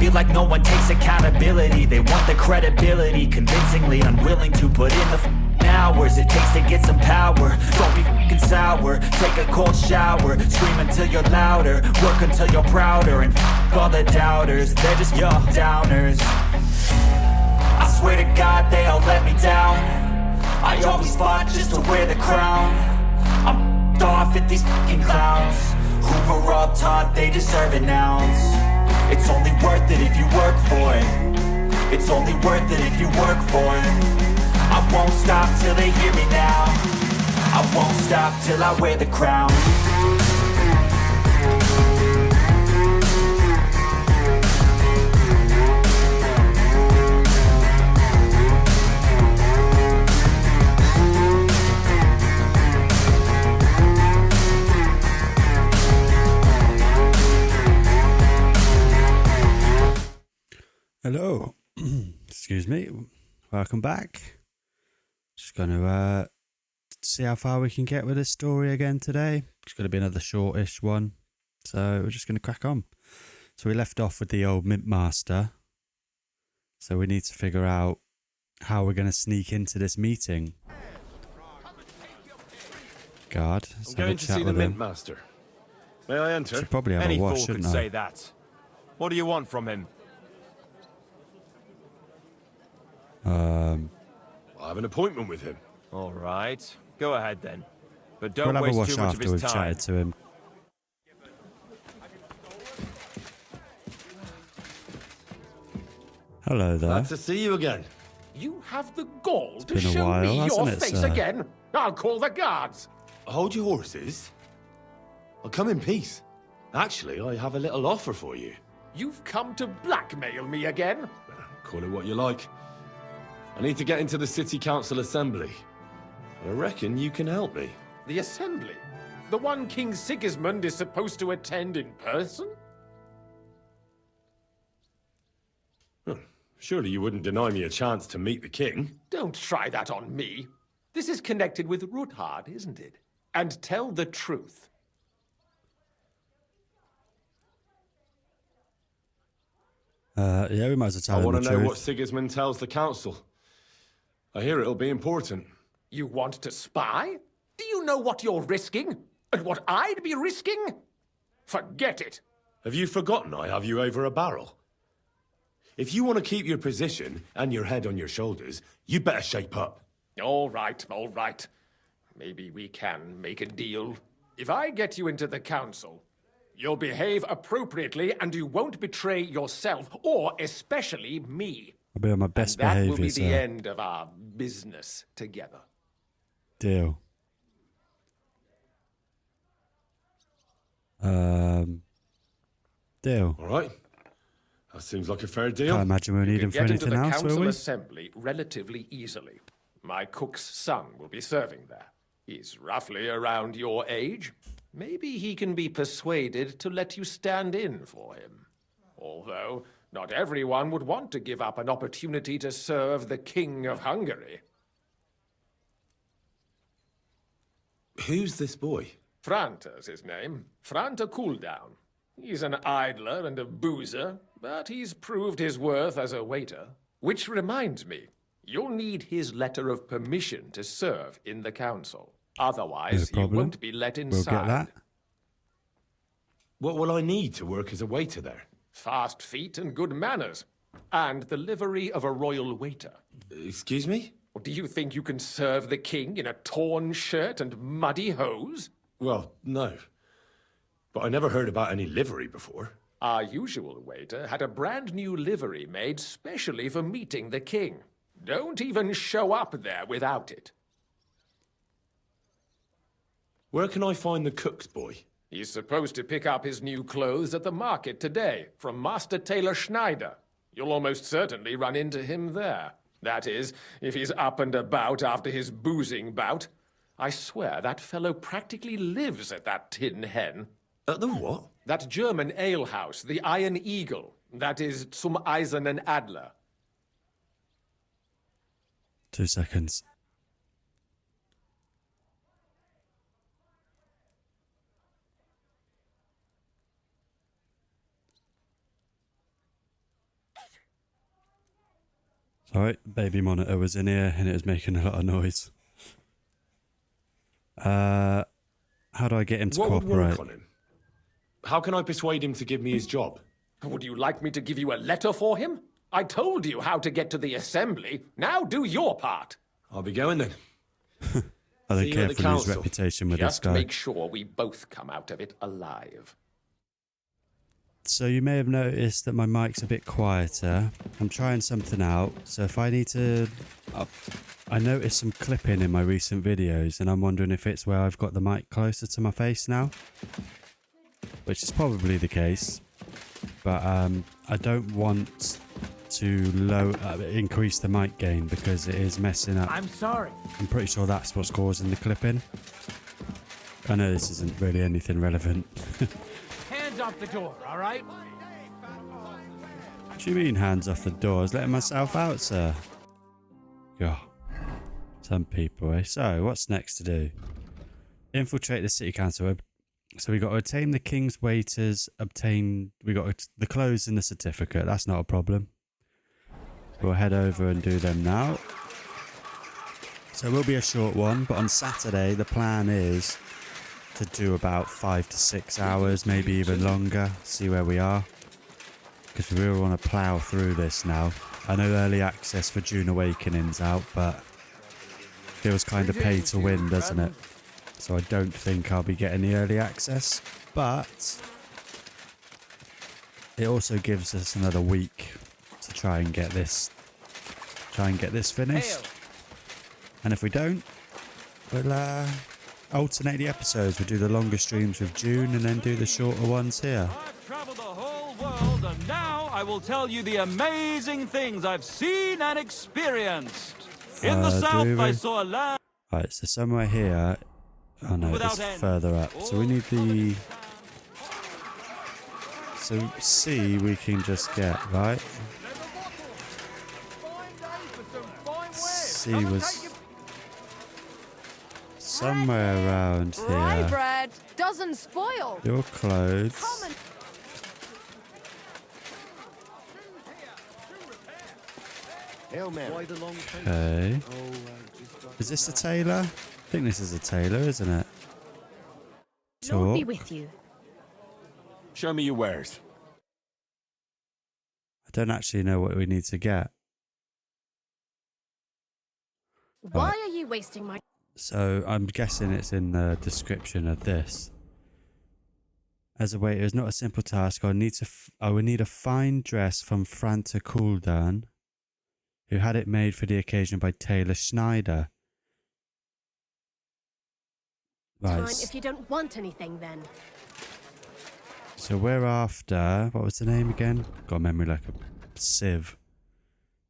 feel like no one takes accountability. They want the credibility, convincingly unwilling to put in the hours it takes to get some power. Don't be fucking sour, take a cold shower, scream until you're louder, work until you're prouder, and all the doubters, they're just downers. I swear to God they all let me down. I always fought just to wear the crown. I'm off at these fucking clowns who were all taught they deserve an ounce. It's only worth it if you work for it. It's only worth it if you work for it. I won't stop till they hear me now. I won't stop till I wear the crown. Hello. Excuse me. Welcome back. Just going to see how far we can get with this story again today. It's going to be another shortish one. So we're just going to crack on. So we left off with the old mint master. So we need to figure out how we're going to sneak into this meeting. Guard. I'm going to see the mint master. May I enter? Should probably have Any a wash, fool could shouldn't I? say that. What do you want from him? I have an appointment with him. All right. Go ahead then. But We'll don't have a waste wash too much of after his we've time. chatted to him. Hello there. Glad to see you again. You have the gall to been a show while, me your hasn't it, face sir? again? I'll call the guards. Hold your horses. I'll come in peace. Actually, I have a little offer for you. You've come to blackmail me again? Call it what you like. I need to get into the City Council Assembly. I reckon you can help me. The assembly? The one King Sigismund is supposed to attend in person? Surely you wouldn't deny me a chance to meet the king? Don't try that on me. This is connected with Ruthard, isn't it? And tell the truth. Yeah, we might as well tell I him want the to know truth. what Sigismund tells the council. I hear it'll be important. You want to spy? Do you know what you're risking? And what I'd be risking? Forget it. Have you forgotten I have you over a barrel? If you want to keep your position and your head on your shoulders, you better shape up. All right, all right. Maybe we can make a deal. If I get you into the council, you'll behave appropriately and you won't betray yourself, or especially me. I'll be on my best And that behaviour, will be sir. the end of our business together. Deal. Deal. All right. That seems like a fair deal. Can't imagine we'll need him for Get into anything the else, will council we? assembly relatively easily. My cook's son will be serving there. He's roughly around your age. Maybe he can be persuaded to let you stand in for him. Although, not everyone would want to give up an opportunity to serve the King of Hungary. Who's this boy? Franta's his name. Franta Cooldown. He's an idler and a boozer, but he's proved his worth as a waiter. Which reminds me, you'll need his letter of permission to serve in the council. Otherwise, No you problem. won't be let We'll inside. get that. What will I need to work as a waiter there? Fast feet and good manners. And the livery of a royal waiter. Excuse me? Or do you think you can serve the king in a torn shirt and muddy hose? Well, no. But I never heard about any livery before. Our usual waiter had a brand new livery made specially for meeting the king. Don't even show up there without it. Where can I find the cook's boy? He's supposed to pick up his new clothes at the market today from Master Tailor Schneider. You'll almost certainly run into him there. That is, if he's up and about after his boozing bout. I swear that fellow practically lives at that Tin Hen. At the what? That German alehouse, the Iron Eagle. That is Zum Eisernen Adler. 2 seconds. Alright, baby monitor was in here and it was making a lot of noise. How do I get him to What would cooperate? work on him? How can I persuade him to give me his job? Would you like me to give you a letter for him? I told you how to get to the assembly. Now do your part. I'll be going then. I don't See you care at the for his council. reputation with Just this guy. make sure we both come out of it alive. So you may have noticed that my mic's a bit quieter. I'm trying something out. So if I need to... I noticed some clipping in my recent videos and I'm wondering if it's where I've got the mic closer to my face now. Which is probably the case. But I don't want to increase the mic gain because it is messing up. I'm sorry. I'm pretty sure that's what's causing the clipping. I know this isn't really anything relevant. Hands off the door, all right? What do you mean hands off the door? I was letting myself out, sir. God. Some people, eh? So, what's next to do? Infiltrate the city council. So we got to obtain the king's waiters, we got the clothes and the certificate. That's not a problem. We'll head over and do them now. So it will be a short one, but on Saturday the plan is to do about 5 to 6 hours, maybe even longer. See where we are. Because we really want to plough through this now. I know early access for June Awakening's out, but feels kind of pay to win, doesn't it? So I don't think I'll be getting the early access, but it also gives us another week to try and get this finished. And if we don't, we'll alternate the episodes. We'll do the longer streams with June and then do the shorter ones here. I've traveled the whole world and now I will tell you the amazing things I've seen and experienced. In the south I saw a land. Right, so somewhere here. Oh no, it's further up. So we need the... So C we can just get, right? C was somewhere around Rye here. bread doesn't spoil. Your clothes. Common. Okay. Is this the tailor? I think this is a tailor, isn't it? Lord be Talk. with you. Show me your wares. I don't actually know what we need to get. Why are you wasting my... So I'm guessing it's in the description of this. As a waiter, it's not a simple task. I would need a fine dress from Franta Kuldan, who had it made for the occasion by Taylor Schneider. Time Right. if you don't want anything then. So we're after, what was the name again? Got a memory like a sieve.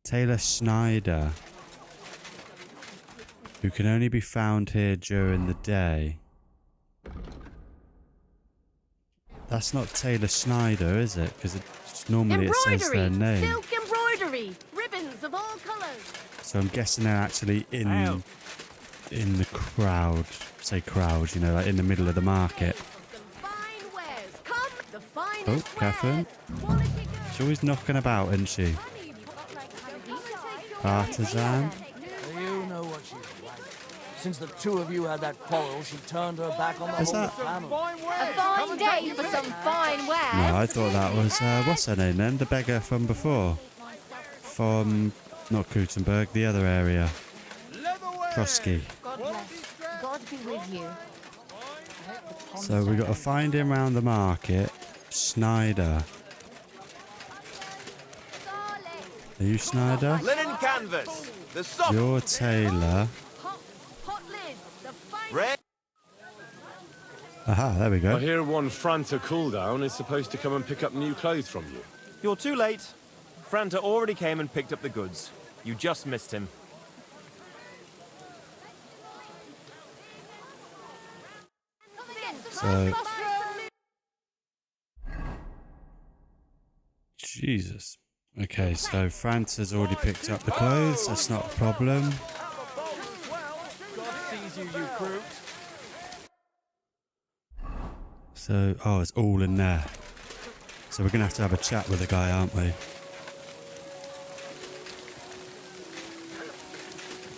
Taylor Schneider, who can only be found here during the day. That's not Taylor Schneider, is it? Because normally it says their name. Silk embroidery, ribbons of all colours. So I'm guessing they're actually in the crowd. Say crowd, you know, like in the middle of the market. Some fine wares. Come, the finest Oh, Catherine. wares. Quality goods. She's always knocking about, isn't she? Artisan. You know what she's like. Since the two of you had that quarrel, she turned her back on the Is whole that- family. A fine day for some fine wares. No, I thought that was, what's her name then? The beggar from before. From, not Gutenberg, the other area. Krosky. God bless. God be with you. So we got to find him round the market. Schneider. Are you Schneider? Linen canvas. The soft You're Taylor. Hot lids. The finest. red. Aha, there we I go. hear one Franta Cooldown is supposed to come and pick up new clothes from you. You're too late. Franta already came and picked up the goods. You just missed him. So, Jesus. Okay, so France has already picked up the clothes. That's not a problem. God sees you, you brute. So, oh, it's all in there. So we're going to have a chat with the guy, aren't we?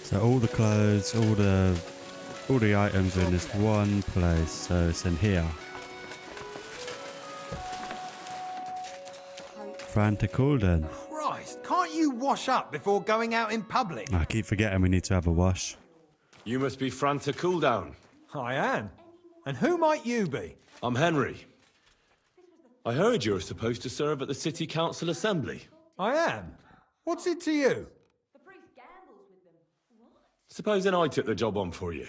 So all the clothes, all the items are in this one place. So it's in here. Franta Coolden. Christ, can't you wash up before going out in public? I keep forgetting we need to have a wash. You must be Franta Cooldown. I am. And who might you be? I'm Henry. I heard you're supposed to serve at the City Council Assembly. I am. What's it to you? Supposing I took the job on for you.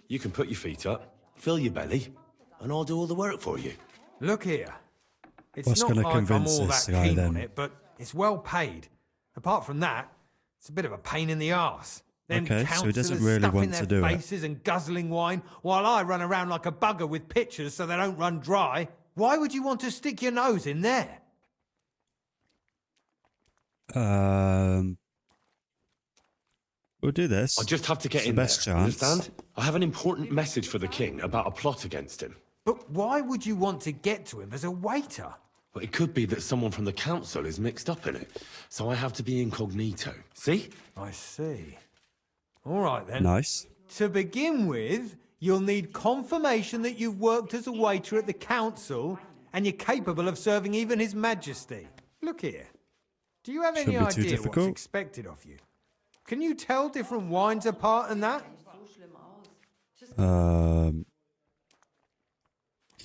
You can put your feet up, fill your belly, and I'll do all the work for you. Look here. It's What's not gonna like I'm convince all this that guy keen then? on it, but it's well paid. Apart from that, it's a bit of a pain in the arse. Them Okay, so he doesn't councillors really stuffing want their to do it. faces and guzzling wine, while I run around like a bugger with pitchers so they don't run dry. Why would you want to stick your nose in there? We'll do this. I just have to get It's in the best there, chance. understand? I have an important message for the king about a plot against him. But why would you want to get to him as a waiter? But it could be that someone from the council is mixed up in it, so I have to be incognito. See? I see. All right then. Nice. To begin with, you'll need confirmation that you've worked as a waiter at the council and you're capable of serving even His Majesty. Look here. Do you have any Shouldn't be too idea what's difficult. expected of you? Can you tell different wines apart and that?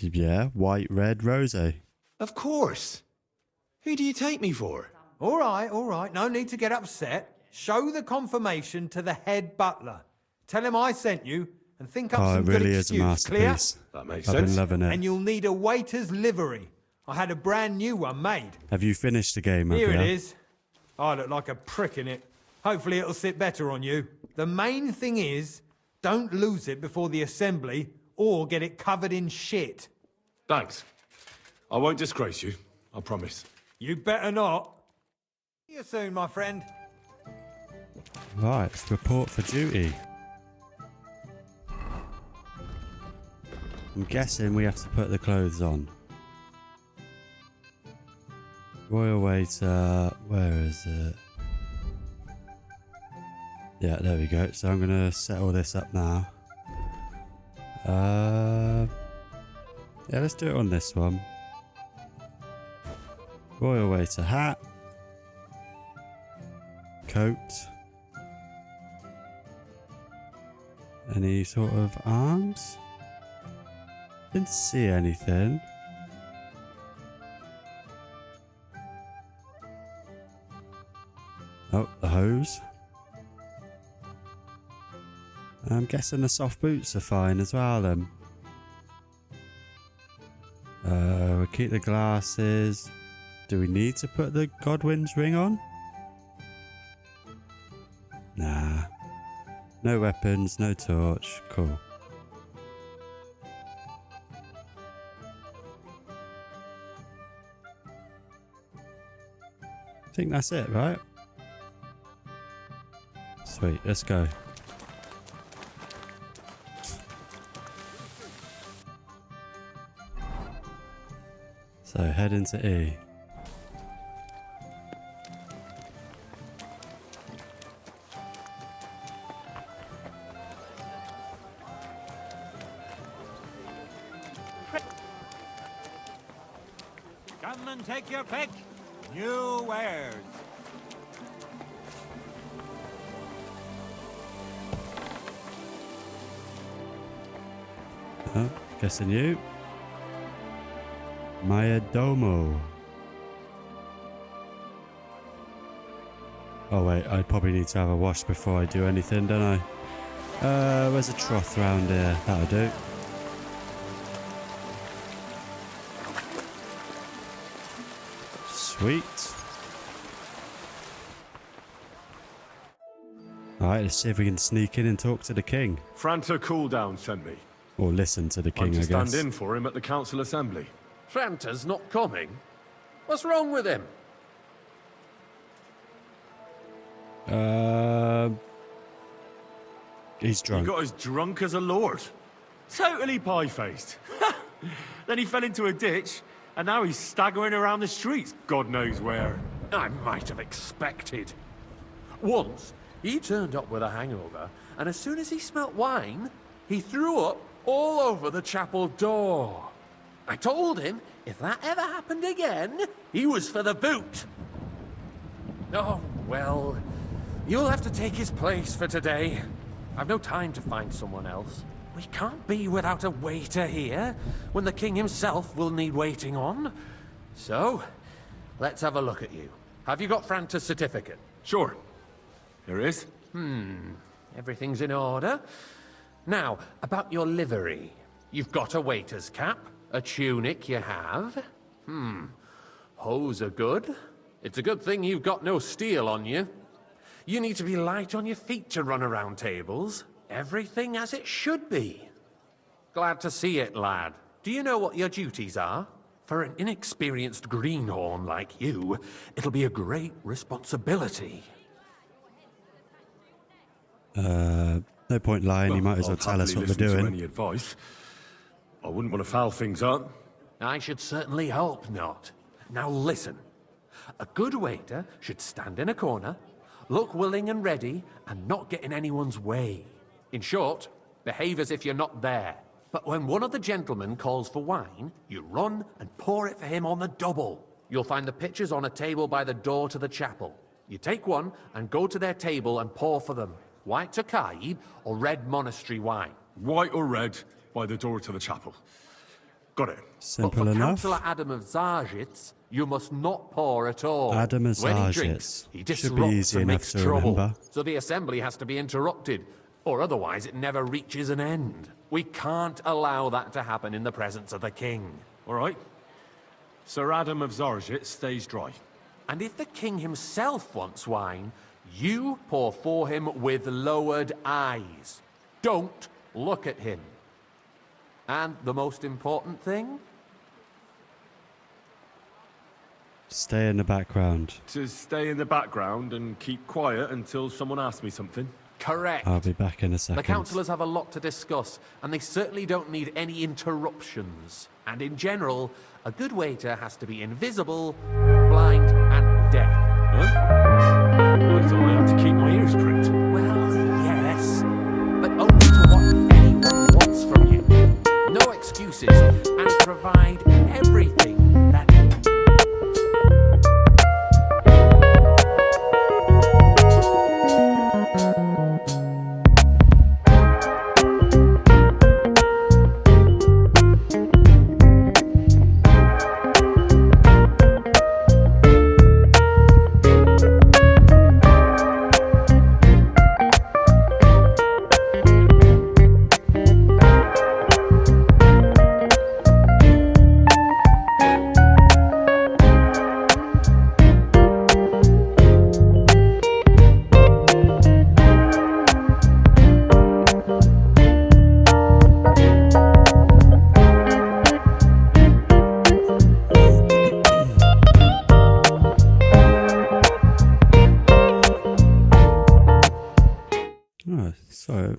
Yeah, white, red, rosé. Of course. Who do you take me for? All right. No need to get upset. Show the confirmation to the head butler. Tell him I sent you and think up Oh, some it good really is a excuse. Clear? masterpiece. That makes I've sense. been loving it. And you'll need a waiter's livery. I had a brand new one made. Have you finished the game? Here have it you? is. I look like a prick in it. Hopefully it'll sit better on you. The main thing is, don't lose it before the assembly or get it covered in shit. Thanks. I won't disgrace you, I promise. You better not. See you soon, my friend. Right, report for duty. I'm guessing we have to put the clothes on. Royal waiter, where is it? Yeah, there we go. So I'm gonna set all this up now. Yeah, let's do it on this one. Royal waiter hat, coat. Any sort of arms? Didn't see anything. Oh, the hose. I'm guessing the soft boots are fine as well then. We'll keep the glasses. Do we need to put the Godwin's ring on? Nah. No weapons, no torch. Cool. I think that's it, right? Sweet, let's go. So head into E. Come and take your pick. New wares. Oh, guessing you. Mayordomo. Oh wait, I probably need to have a wash before I do anything, don't I? Where's a trough round here? That'll do. Sweet. Alright, let's see if we can sneak in and talk to the king. Franta Cooldown sent me. Or listen to the king, I'm to I stand guess. in for him at the council assembly. Franta's not coming. What's wrong with him? He's He drunk. got as drunk as a lord. Totally pie-faced. Then he fell into a ditch, and now he's staggering around the streets, God knows where. I might have expected. Once, He turned up with a hangover, and as soon as he smelt wine, he threw up all over the chapel door. I told him if that ever happened again, he was for the boot. Oh, well, you'll have to take his place for today. I've no time to find someone else. We can't be without a waiter here, when the king himself will need waiting on. So, let's have a look at you. Have you got Franta's certificate? Sure. Here is. Everything's in order. Now, about your livery. You've got a waiter's cap, a tunic you have. Hose are good. It's a good thing you've got no steel on you. You need to be light on your feet to run around tables. Everything as it should be. Glad to see it, lad. Do you know what your duties are? For an inexperienced greenhorn like you, it'll be a great responsibility. No point lying. You might as well tell us what we're doing. Any advice? I wouldn't want to foul things up. I should certainly hope not. Now listen. A good waiter should stand in a corner, look willing and ready, and not get in anyone's way. In short, behave as if you're not there. But when one of the gentlemen calls for wine, you run and pour it for him on the double. You'll find the pitchers on a table by the door to the chapel. You take one and go to their table and pour for them. White Tokaib or red monastery wine. White or red, by the door to the chapel. Got it. Simple But for enough. Councillor Adam of Zarzhitz, you must not pour at all. Adam of When he Zarzhitz. drinks, he Should be disrupts easy and enough makes to trouble. remember. So the assembly has to be interrupted, or otherwise it never reaches an end. We can't allow that to happen in the presence of the king. All right. Sir Adam of Zarzhitz stays dry. And if the king himself wants wine, you pour for him with lowered eyes. Don't look at him. And the most important thing? Stay in the background. To stay in the background and keep quiet until someone asks me something. Correct. I'll be back in a second. The councillors have a lot to discuss, and they certainly don't need any interruptions. And in general, a good waiter has to be invisible, blind, and deaf. I thought I had to keep my ears pricked. Well, yes, but only to what anyone wants from you. No excuses, and provide everything that...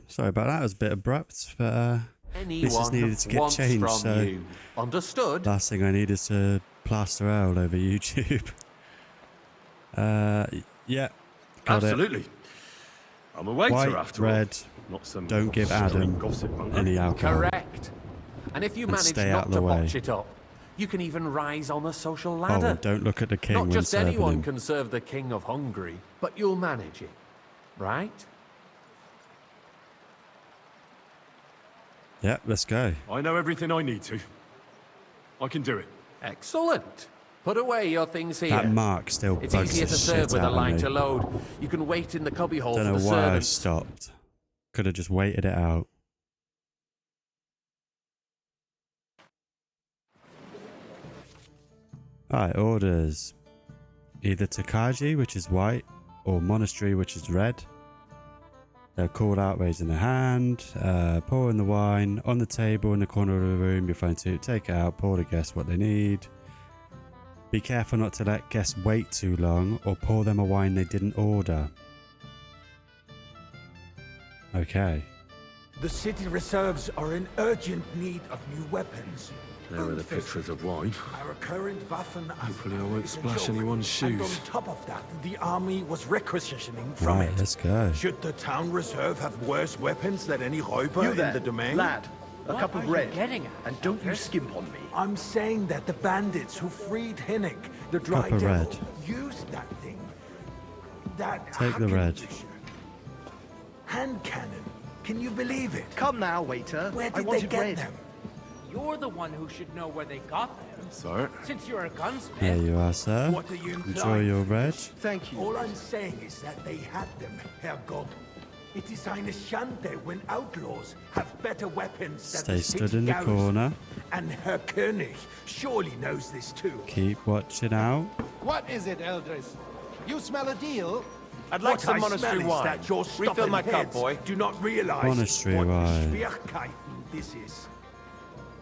Sorry about that. It was a bit abrupt, but this just needed to get wants changed. from So you. Understood? last thing I need is to plaster out over YouTube. Yeah. Got Absolutely. I'm a waiter White, after red, all. Not some don't give stirring Adam gossip monger. any alcohol. Correct. And if you manage stay out not of to the way. botch it up, you can even rise on the social Oh, ladder. don't look at the king Not when just serving anyone him. can serve the king of Hungary, but you'll manage it, right? Yeah, let's go. I know everything I need to. I can do it. Excellent. Put away your things here. That mark still It's bugs easier the to serve shit with a out of me. lighter load. You can wait in the cubbyhole Don't for know the why I servants. stopped. Could have just waited it out. Alright, orders. Either Takaji, which is white, or Monastery, which is red. They're called out raising their hand, pouring the wine on the table in the corner of the room. You'll find two, take it out, pour the guests what they need. Be careful not to let guests wait too long or pour them a wine they didn't order. Okay. The city reserves are in urgent need of new weapons. There are the pictures of wine. Our current Waffen Hopefully I won't splash anyone's And on shoes. top of that, the army was requisitioning from Right, it. let's go. Should the town reserve have worse weapons than any Räuber in the domain? Lad, a cup of red. And don't you skimp on me. I'm saying that the bandits who freed Hinnick, the dry Cup of devil, red. used that thing. That Take the red. Hackenbücher. Hand cannon. Can you believe it? Come now, waiter. Where I did they wanted get red. them? You're the one who should know where they got them, Sir? since you're a gunsmith. There you are, sir. What do you imply? Enjoy your red. Thank you. All I'm saying is that they had them, Herr God. It is eine Schande when outlaws have better weapons than Stay the stood city in the garrison. corner. And Herr König surely knows this too. Keep watching out. What is it, Eldris? You smell a deal? I'd like What some I monastery smell is wine. that your Refill stubborn my cup, heads boy. do not realize Monastery what wine. Schwierigkeiten this is.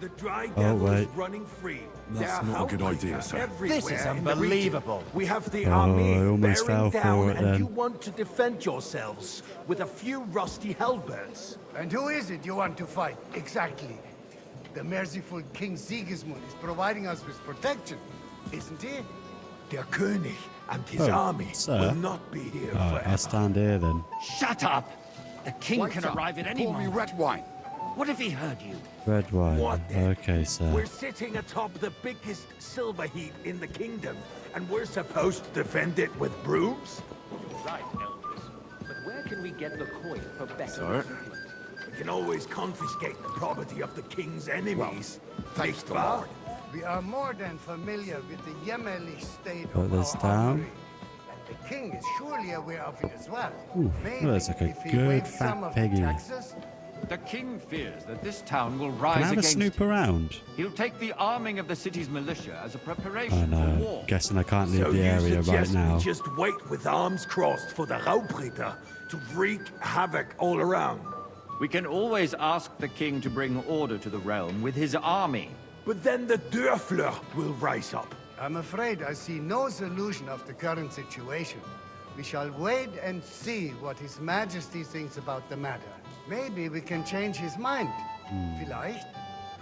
The dry Oh, devil is wait. running free. That's There are not a good Hellbreaker idea, sir. everywhere This is in the region. unbelievable. We have the Oh, army I almost bearing fell down, for it and then. you want to defend yourselves with a few rusty halberds. And who is it you want to fight, exactly? The merciful King Sigismund is providing us with protection, isn't he? Der König and his Oh, army sir. will not be here Alright, forever. I'll stand here then. Shut up! The king can arrive at any moment. red wine. What if he heard you? Red wine. What then? Okay, sir. We're sitting atop the biggest silver heap in the kingdom, and we're supposed to defend it with brooms? Right, Eldris. But where can we get the coin for better? Sir? We can always confiscate the property of the king's enemies. Thanks, Nicht wahr? We are more than familiar with the jämmerlich state Put of this our down. armory. And the king is surely aware of it as well. Ooh, Maybe looks like a if he good waived fat some of piggy. the taxes. The king fears that this town will Can rise I have a against snoop him. around? He'll take the arming of the city's militia as a Oh preparation for no, war. guessing I can't leave So the you area right suggest now. we just wait with arms crossed for the Raubritter to wreak havoc all around? We can always ask the king to bring order to the realm with his army. But then the Dörfler will rise up. I'm afraid I see no solution of the current situation. We shall wait and see what His Majesty thinks about the matter. Maybe we can change his mind. Vielleicht?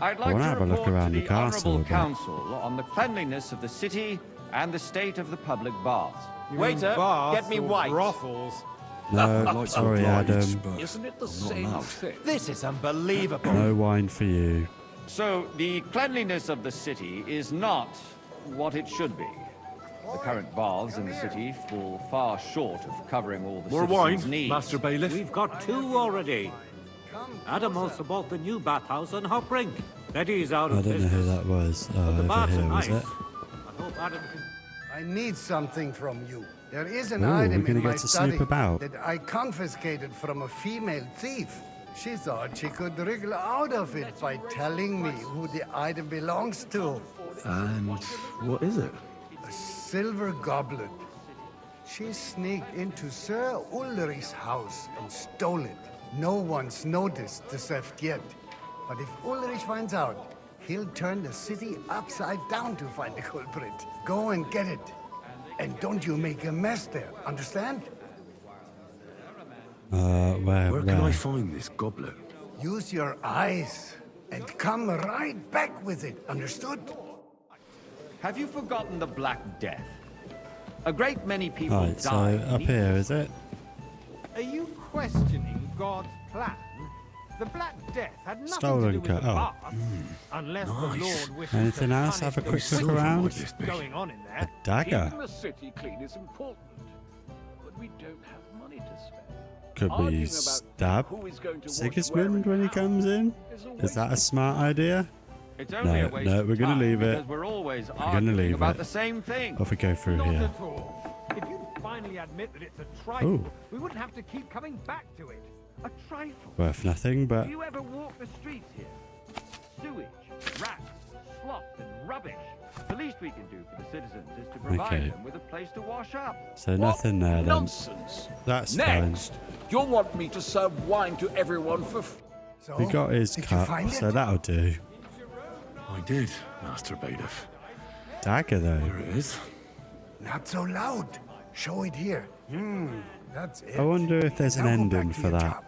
I'd I like wanna to have a look report to around the the castle a Honourable bit. Council on the cleanliness of the city and the state of the public baths. Waiter, get me white. Brothels. No, sorry, Adam. Isn't it the same thing? This is unbelievable. No wine for you. So, the cleanliness of the city is not what it should be. The current baths in the city fall far short of covering all the More citizens' wine, needs. Master Bailiff? We've got 2 already. Adam also bought the new bathhouse on Hopbrink. Betty's out I of don't know business. who that was. But Oh, the over baths are here, was nice. it? I hope Adam can... I need something from you. There is an Ooh, item we're gonna in my get to study snoop about. that I confiscated from a female thief. She thought she could wriggle out of it by telling me who the item belongs to. And what is it? A silver goblet. She sneaked into Sir Ulrich's house and stole it. No one's noticed the theft yet. But if Ulrich finds out, he'll turn the city upside down to find the culprit. Go and get it. And don't you make a mess there, understand? Where can I find this goblet? Use your eyes and come right back with it, understood? Have you forgotten the Black Death? A great many people Right, so died. up here, is it? Are you questioning God's plan? The Black Death had nothing Stolen to do with the cut. past, unless the Lord wishes Anything to else? Have a punish quick the look around. what's going on in there. Dagger. Keeping the city clean is important, but we don't have money to spend. Could we Arguing about stab who is going to wash Sigismund where when he comes in? Is that a smart idea? It's only No, a waste no, of we're gonna time leave it. because we're always We're gonna arguing leave about it. the same thing. Off we go through Not here. at all. If you finally admit that it's a trifle, Ooh. we wouldn't have to keep coming back to it. A trifle. Worth nothing, but Do you ever walk the streets here? Sewage, rats, sloth, and rubbish. The least we can do for the citizens is to provide Okay. them with a place to wash up. so nothing there then. Nonsense. That's Next, you'll want me to serve wine to everyone for So, fine. We got his did you cup, find so it? that'll do. I did, Master Bailiff. Dagger though. Here it is. Not so loud. Show it here. That's it. I wonder if there's an Now go ending back to for your that. job.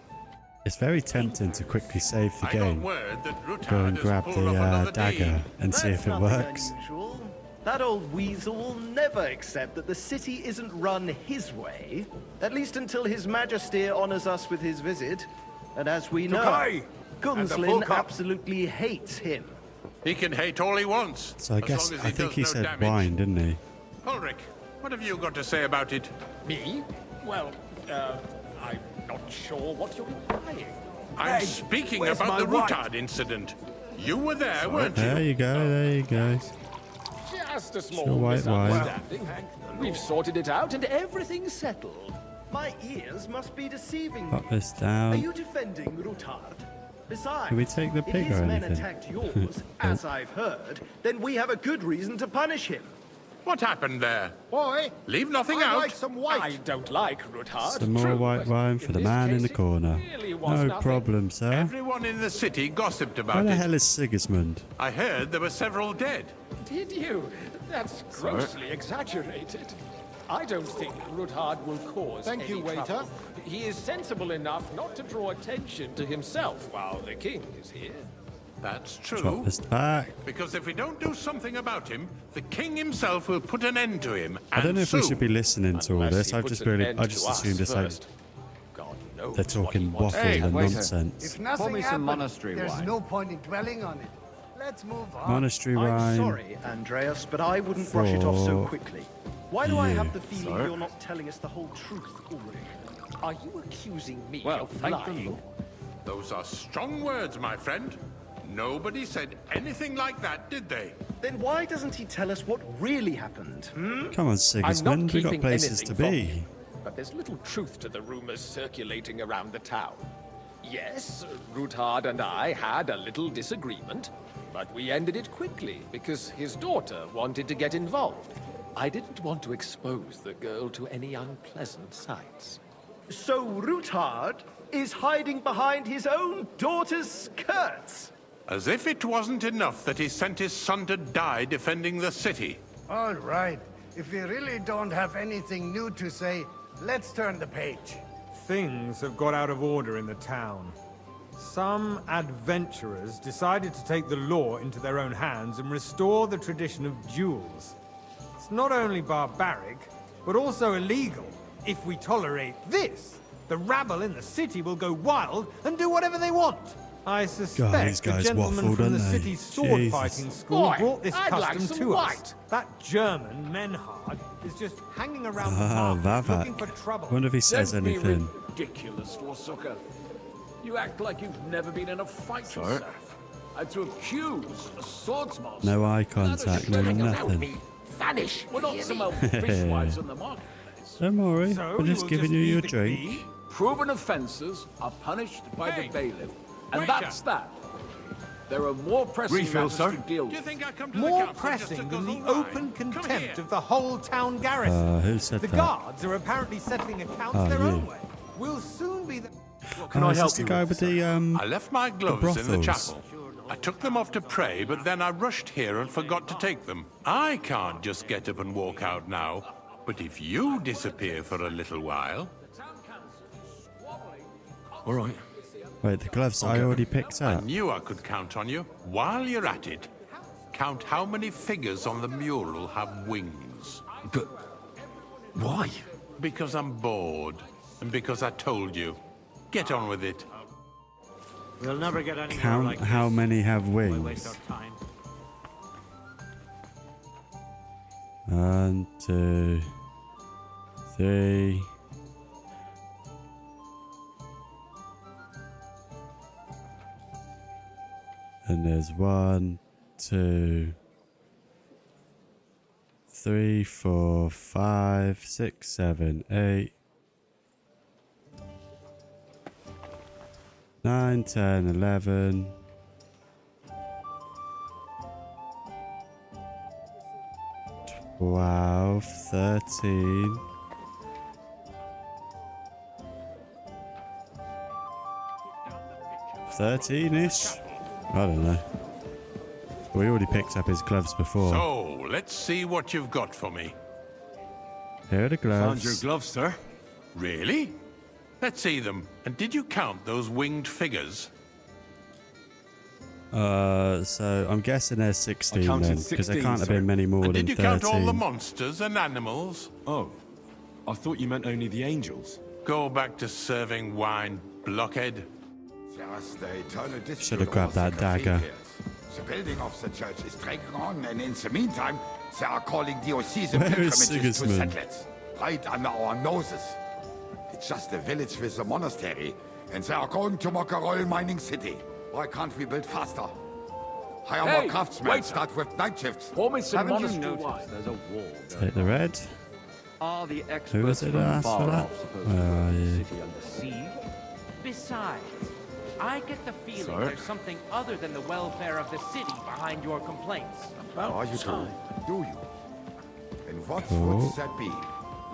It's very tempting to quickly save the game. Word that Go Rutard and has grab pulled the up another dagger deed. and see if it works. Unusual. That old weasel will never accept that the city isn't run his way. At least until His Majesty honors us with his visit. And as we know, Tokai! And the full Gunslin cup. absolutely hates him. He can hate all he wants. So I as guess, long as I think does he no said damage. wine, didn't he? Ulrich, what have you got to say about it? Me? Well, I'm not sure what you're implying. I'm speaking where's about my the wife? Rutard incident. You were there, weren't you? There you go, there you go. Just a small Your white wine. misunderstanding. We've sorted it out and everything's settled. My ears must be deceiving Pop me. this Are down. you defending Rutard? Besides, Can we take the if pig his or men anything? attacked yours, as I've heard, then we have a good reason to punish him. What happened there? Boy, Leave nothing I'd out. like some white. I don't like Rutard. Some more true, white but wine for the this man in case the it corner. really was No nothing. problem, sir. Everyone in the city gossiped Where about the it. hell is Sigismund? I heard there were several dead. Did you? That's grossly exaggerated. I don't think Rutard will cause Thank any you, waiter. trouble. He is sensible enough not to draw attention to himself while the king is here. That's Drop true. this back. Because if we don't do something about him, the king himself will put an end to him. I don't know if we soon. should be listening to all Unless this. he I've puts just an really, end I to just us assumed it's like first. God knows they're what he talking wants to waffle do. and waiter. nonsense. If nothing me some happened, monastery there's wine. no point in dwelling on it. Let's move on. Monastery I'm wine. sorry, Andreas, but I wouldn't brush it off so For quickly. Why do I you. have the feeling you're not telling us the whole truth, Ulrich? Are you accusing me Well, of thank the lying? Lord. Those are strong words, my friend. Nobody said anything like that, did they? Then why doesn't he tell us what really happened? Come on, I'm Sigismund. not We've got keeping places to anything be. from you, but there's little truth to the rumors circulating around the town. Yes, Rutard and I had a little disagreement, but we ended it quickly because his daughter wanted to get involved. I didn't want to expose the girl to any unpleasant sights. So Rutard is hiding behind his own daughter's skirts? As if it wasn't enough that he sent his son to die defending the city. All right. If we really don't have anything new to say, let's turn the page. Things have got out of order in the town. Some adventurers decided to take the law into their own hands and restore the tradition of duels. It's not only barbaric, but also illegal. If we tolerate this, the rabble in the city will go wild and do whatever they want. I suspect these the guys gentleman waffle, from the don't they? city's sword Jesus. fighting school Boy, brought this I'd like custom some to us. white. That German, Menhard, is just hanging around the Ah, market looking Vavak. for trouble. Wonder if he says Don't be anything. ridiculous, Dwarsucker. You act like you've never been in a fight yourself. And to accuse a swordsmaster... No eye that contact, is no turning around nothing. me. Vanish! We're not some old fishwives in the marketplace. Don't worry, So we're just you'll giving just you leave your the drink. key? Proven offences are punished by Hey, the bailiff. And waiter. that's that. There are more pressing Refill, matters sir? to deal Do you with. think I come to the More council just pressing to than the guzzle wine? open Come contempt here. of the whole town garrison. Who said The that? guards are apparently settling accounts Oh, their you. own way. We'll soon be the... Oh, is this the guy with the I left my gloves in the brothels. chapel. I took them off to pray, but then I rushed here and forgot to take them. I can't just get up and walk out now. But if you disappear for a little while... All right. Wait, the gloves I already picked I up. knew I could count on you. While you're at it, count how many figures on the mural have wings. But why? Because I'm bored, and because I told you. Get on with it. We'll never get any Count how many have waste wings. our time. 1, 2, 3. And there's 1, 2, 3, 4, 5, 6, 7, 8, 9, 10, 11. 12, 13. 13-ish? I don't know. We already picked up his gloves before. So, let's see what you've got for me. Here are the gloves. Found your gloves, sir. Really? Let's see them. And did you count those winged figures? So I'm guessing there's 16 counted then, because there 16, can't have sir. been many more And than did you 13. count all the monsters and animals? Oh, I thought you meant only the angels. Go back to serving wine, blockhead. Should have grabbed that dagger. The building of the church is dragging on, and in the meantime, they are calling diocesan Where is pilgrimages to Sigismund? settlers, right under our noses. It's just a village with a monastery, and they are going to Mokarol mining city. Why can't we build faster? Hire Hey, more craftsmen, waiter. start with night shifts. Pour me some Haven't you monastery noticed wine? there's a war Take the red. Are the Who experts was it from that asked for far that? off supposed to Where know are the you? city under siege? Besides, I get the feeling Sorry? there's something other than the welfare of the city behind your complaints. Are you time. do you? And what Cool. would that be?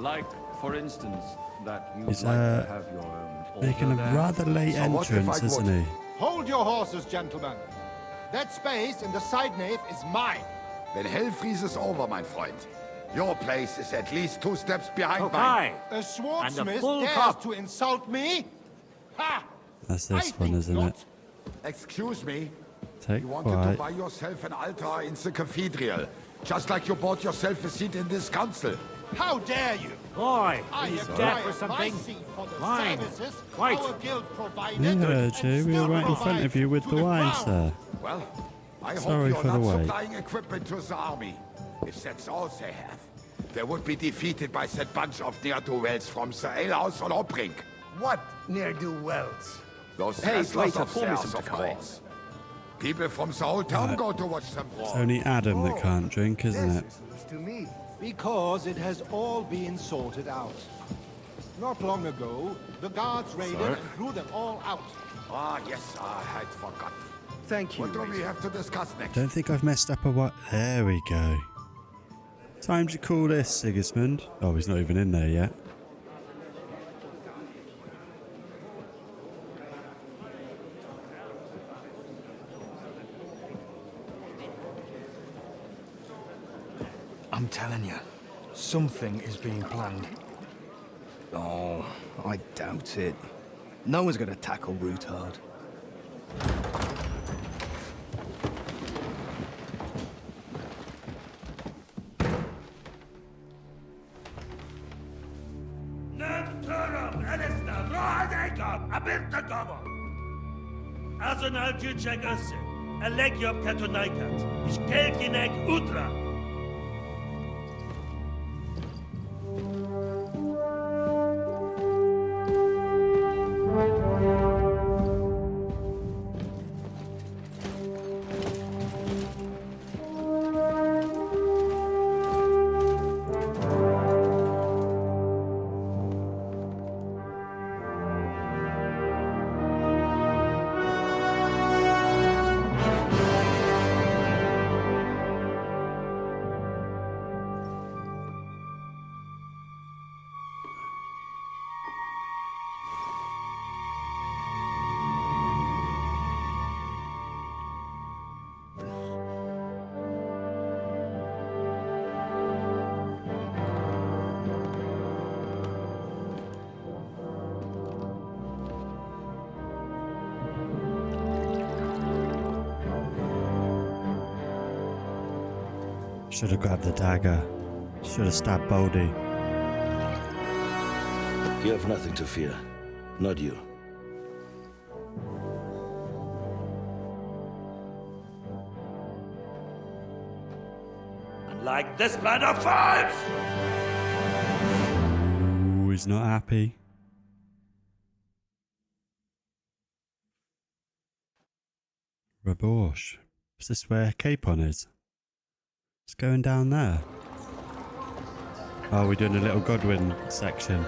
Like, for instance, that you He's like to have your own making a altar there. rather late entrance, isn't he? Hold your horses, gentlemen. That space in the side nave is mine. Then hell freezes over, my friend. Your place is at least 2 steps behind Okay. mine. A swordsmith And a full dares cup. to insult me? Ha! That's this one, isn't it? Excuse me. Take You wanted to quiet. buy yourself an altar in the cathedral, just like you bought yourself a seat in this council. How dare you? Boy, I he's have deaf or hired my something. seat for the Wine. services Wait. our guild provided. We heard and you. We were still right in front provides of you with to the wine, crown. sir. Well, I Sorry hope for you're the not wait. supplying equipment to the army. If that's all they have, they would be defeated by that bunch of ne'er-do-wells from the alehouse on Hopbrink. What ne'er-do-wells? Those Hey, wrestlers waiter, of pour me theirs, some of Tecai. course. People from the whole town go to watch them It's brawl. only Adam that can't drink, isn't it? To me. Because it has all been sorted out. Not long ago, the guards raided Sorry? and threw them all out. Ah, yes, I had forgotten. Thank you. What do we have to discuss next? Don't think I've messed up a what? There we go. Time to call this, Sigismund. Oh, he's not even in there yet. I'm telling you, something is being planned. Oh, I doubt it. No one's gonna tackle Rootard. Azonal Gyurcsák össze, a legjobb katonákat, és kelkinek útra! Should have grabbed the dagger. Should have stabbed Baldy. You have nothing to fear. Not you. Like this plan of fights! Ooh, he's not happy. Rabosh. Is this where Capon is? It's going down there. Oh, we're doing a little Godwin section.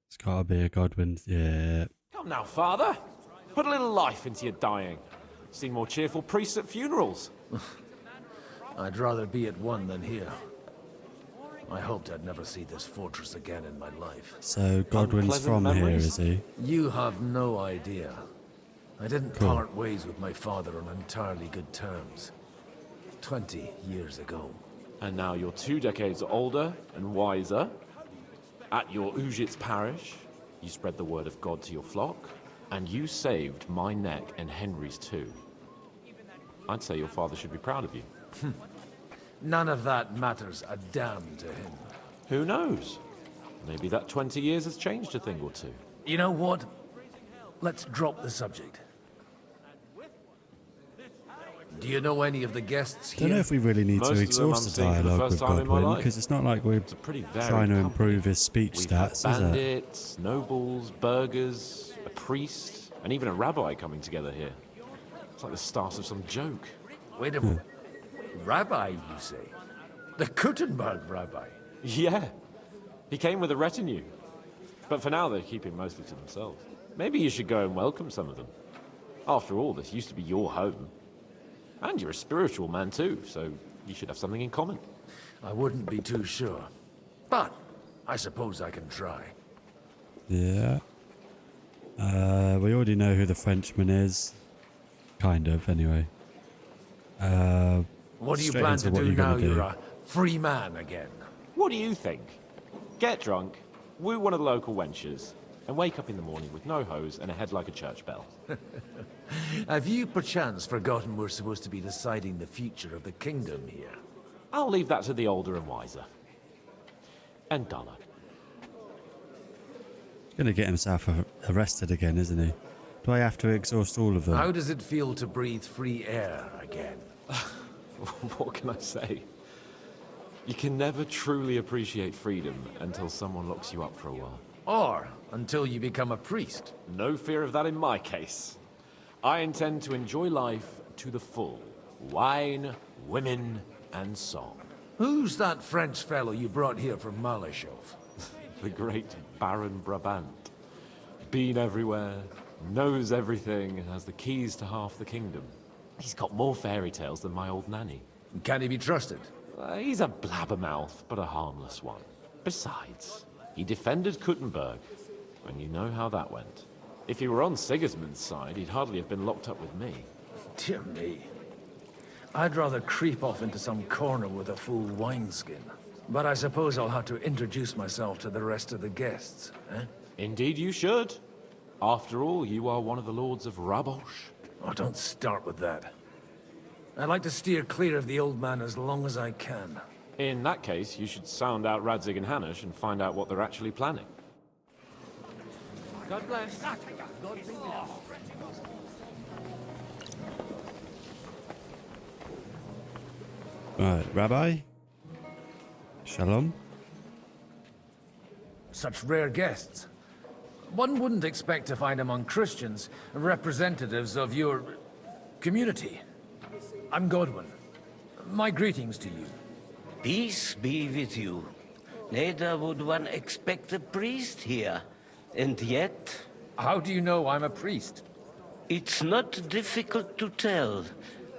It's gotta be a Godwin. Yeah. Come now, father. Put a little life into your dying. Seen more cheerful priests at funerals. I'd rather be at one than here. I hoped I'd never see this fortress again in my life. So Godwin's from here, is he? You have no idea. I didn't Cool. part ways with my father on entirely good terms. 20 years ago. And now you're 2 decades older and wiser. At your Ujit's parish, you spread the word of God to your flock, and you saved my neck and Henry's too. I'd say your father should be proud of you. None of that matters a damn to him. Who knows? Maybe that 20 years has changed a thing or two. You know what? Let's drop the subject. Do you know any of the guests I here? don't know if we really need Most to of them exhaust I'm the seeing for the dialogue first with time in my Godwin, life. because it's not like we're Pretty varied trying to company. improve his speech We've stats, had is it? bandits, nobles, burghers, a priest, and even a rabbi coming together here. It's like the start of some joke. Wait a minute. Rabbi, you say? The Kuttenberg rabbi? Yeah. He came with a retinue. But for now, they're keeping mostly to themselves. Maybe you should go and welcome some of them. After all, this used to be your home. And you're a spiritual man too, so you should have something in common. I wouldn't be too sure. But I suppose I can try. Yeah. We already know who the Frenchman is. Kind of, anyway. What do you straight plan into to what do you're now gonna do. you're a free man again? What do you think? Get drunk, woo one of the local wenches, and wake up in the morning with no hose and a head like a church bell. Have you perchance forgotten we're supposed to be deciding the future of the kingdom here? I'll leave that to the older and wiser. And duller. Gonna get himself arrested again, isn't he? Do I have to exhaust all of them? How does it feel to breathe free air again? What can I say? You can never truly appreciate freedom until someone locks you up for a while. Or until you become a priest. No fear of that in my case. I intend to enjoy life to the full. Wine, women, and song. Who's that French fellow you brought here from Malashov? The great Baron Brabant. Been everywhere, knows everything, and has the keys to half the kingdom. He's got more fairy tales than my old nanny. Can he be trusted? He's a blabbermouth, but a harmless one. Besides, he defended Kuttenberg, and you know how that went. If he were on Sigismund's side, he'd hardly have been locked up with me. Dear me. I'd rather creep off into some corner with a full wineskin. But I suppose I'll have to introduce myself to the rest of the guests, eh? Indeed you should. After all, you are one of the lords of Rabosh. Oh, don't start with that. I'd like to steer clear of the old man as long as I can. In that case, you should sound out Radzig and Hanush and find out what they're actually planning. God bless. Right, Rabbi? Shalom? Such rare guests. One wouldn't expect to find among Christians representatives of your community. I'm Godwin. My greetings to you. Peace be with you. Neither would one expect a priest here. And yet... How do you know I'm a priest? It's not difficult to tell.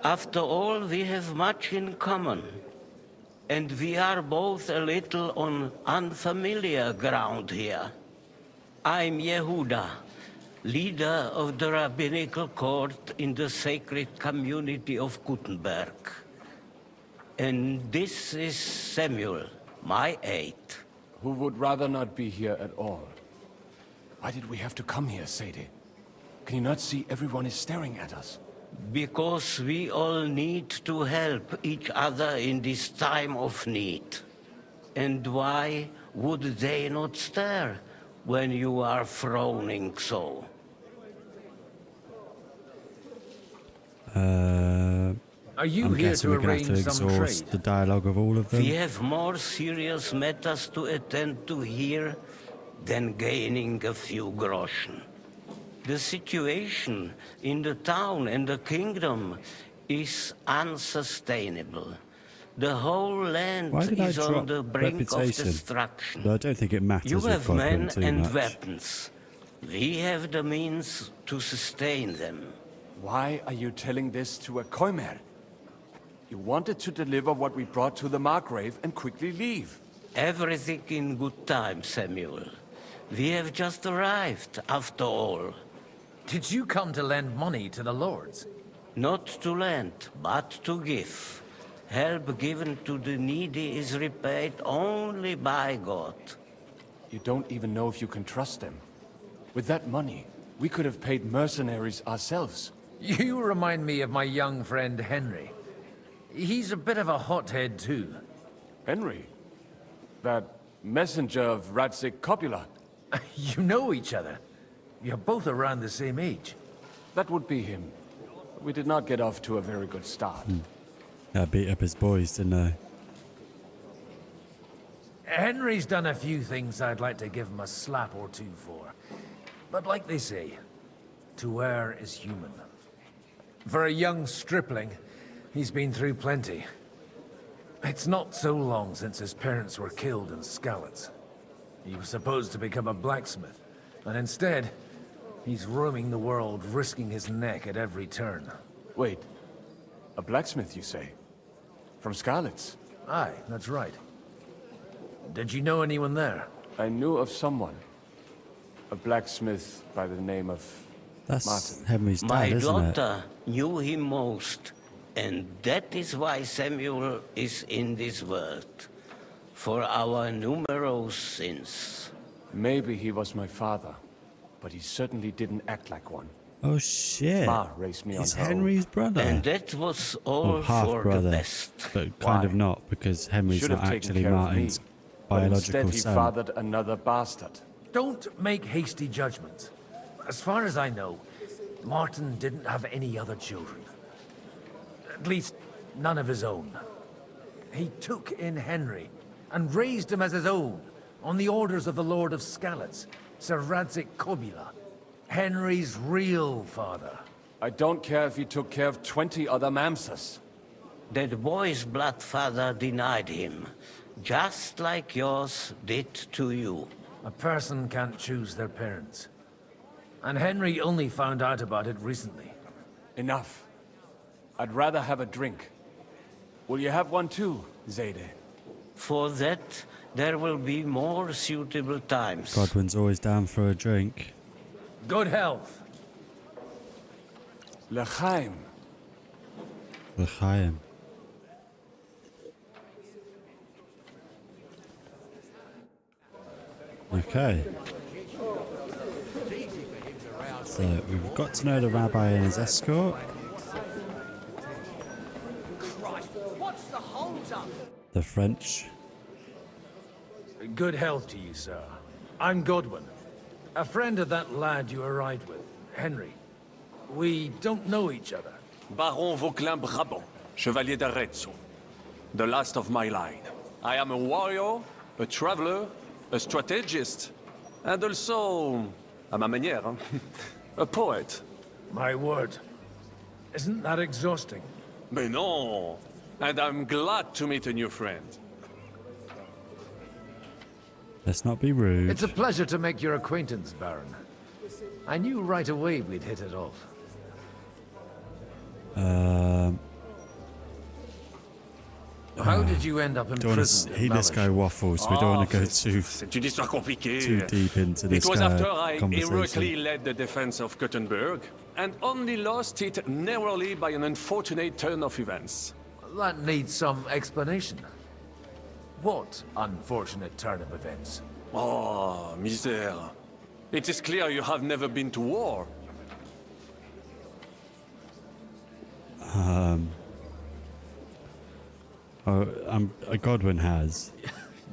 After all, we have much in common. And we are both a little on unfamiliar ground here. I'm Yehuda, leader of the rabbinical court in the sacred community of Kuttenberg. And this is Samuel, my aide. Who would rather not be here at all. Why did we have to come here, Sadie? Can you not see everyone is staring at us? Because we all need to help each other in this time of need. And why would they not stare when you are frowning so? Are you I'm here guessing to we're going to arrange have to some exhaust trade? the dialogue of all of them. We have more serious matters to attend to here than gaining a few groschen. The situation in the town and the kingdom is unsustainable. The whole land Why did I is on drop the brink of reputation? destruction. But I don't think it matters You with have Godwin men too and much. weapons. We have the means to sustain them. Why are you telling this to a Koimer? You wanted to deliver what we brought to the Margrave and quickly leave. Everything in good time, Samuel. We have just arrived, after all. Did you come to lend money to the lords? Not to lend, but to give. Help given to the needy is repaid only by God. You don't even know if you can trust them. With that money, we could have paid mercenaries ourselves. You remind me of my young friend Henry. He's a bit of a hothead too. Henry? That messenger of Radzik Copula? You know each other. You're both around the same age. That would be him. We did not get off to a very good start. I beat up his boys, didn't I? Henry's done a few things I'd like to give him a slap or two for. But like they say, to err is human. For a young stripling, he's been through plenty. It's not so long since his parents were killed in Skalitz. He was supposed to become a blacksmith, and instead, he's roaming the world, risking his neck at every turn. Wait, a blacksmith, you say? From Skalitz? Aye, that's right. Did you know anyone there? I knew of someone. A blacksmith by the name of That's Martin. Henry's dad, My isn't it? daughter knew him most, and that is why Samuel is in this world. For our numerous sins. Maybe he was my father, but he certainly didn't act like one. Oh shit! Ma raised me He's on her Henry's brother. And that was all half for brother, the best. but kind of not, because Henry's Should not have taken actually care of Martin's me, but biological instead he son. fathered another bastard. Don't make hasty judgments. As far as I know, Martin didn't have any other children. At least, none of his own. He took in Henry and raised him as his own, on the orders of the Lord of Skalitz, Sir Radzik Copula, Henry's real father. I don't care if he took care of 20 other Mamsas. That boy's blood father denied him, just like yours did to you. A person can't choose their parents. And Henry only found out about it recently. Enough. I'd rather have a drink. Will you have one too, Zayde? For that, there will be more suitable times. Godwin's always down for a drink. Good health. L'chaim. L'chaim. Okay. So we've got to know the rabbi and his escort. The French. Good health to you, sir. I'm Godwin. A friend of that lad you arrived with, Henry. We don't know each other. Baron Vauquelin Brabant, Chevalier d'Arezzo. The last of my line. I am a warrior, a traveler, a strategist, and also, à ma manière, a poet. My word. Isn't that exhausting? Mais non! And I'm glad to meet a new friend. Let's not be rude. It's a pleasure to make your acquaintance, Baron. I knew right away we'd hit it off. How did you end up in prison? This guy waffles. We don't want to go too C'est une histoire compliquée. too deep into this It was after I conversation. heroically led the defense of Gothenburg, and only lost it narrowly by an unfortunate turn of events. That needs some explanation. What unfortunate turn of events? Oh, misère. It is clear you have never been to war. Godwin has.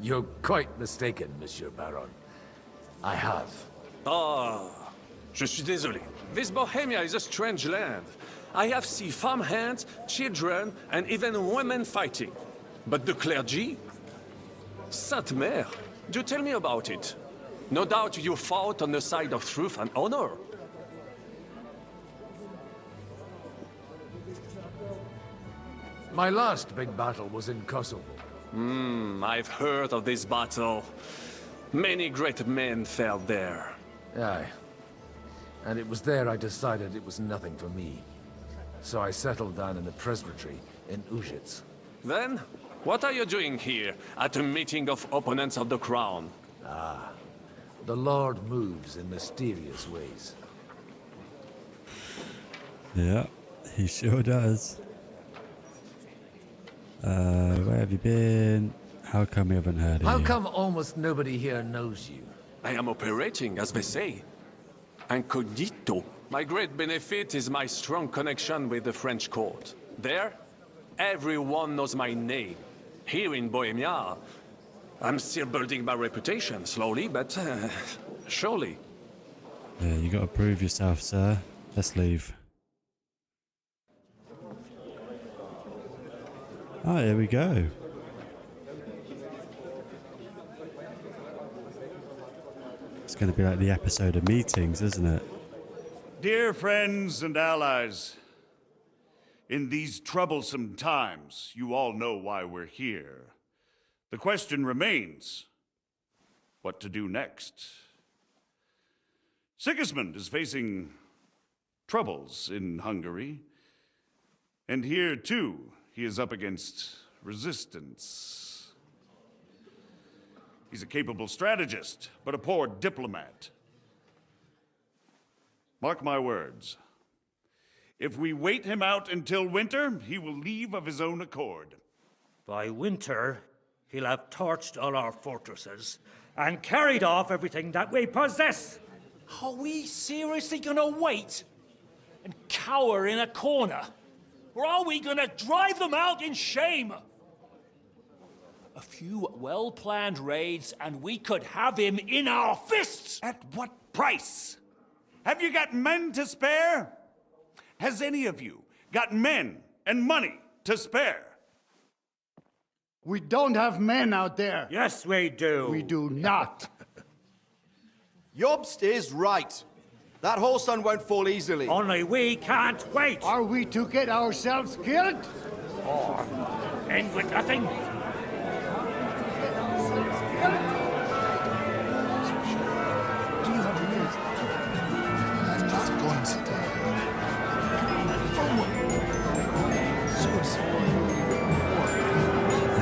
You're quite mistaken, Monsieur Baron. I have. Ah, je suis désolé. This Bohemia is a strange land. I have seen farmhands, children, and even women fighting. But the clergy? Sainte Mère, do tell me about it. No doubt you fought on the side of truth and honor. My last big battle was in Kosovo. I've heard of this battle. Many great men fell there. Aye. And it was there I decided it was nothing for me. So I settled down in the presbytery in Ujits. Then, what are you doing here, at a meeting of opponents of the crown? Ah, the Lord moves in mysterious ways. Yeah, he sure does. Where have you been? How come we haven't heard of How you? come almost nobody here knows you? I am operating, as they say. Incognito. My great benefit is my strong connection with the French court. There, everyone knows my name. Here in Bohemia, I'm still building my reputation, slowly, but surely. Yeah, you gotta prove yourself, sir. Let's leave. Oh, here we go. It's going to be like the episode of Meetings, isn't it? Dear friends and allies, in these troublesome times, you all know why we're here. The question remains, what to do next? Sigismund is facing troubles in Hungary, and here too, he is up against resistance. He's a capable strategist, but a poor diplomat. Mark my words. If we wait him out until winter, he will leave of his own accord. By winter, he'll have torched all our fortresses and carried off everything that we possess. Are we seriously gonna wait and cower in a corner? Or are we gonna drive them out in shame? A few well-planned raids and we could have him in our fists! At what price? Have you got men to spare? Has any of you got men and money to spare? We don't have men out there. Yes, we do. We do not. Jobst is right. That whole sun won't fall easily. Only we can't wait. Are we to get ourselves killed? Or end with nothing?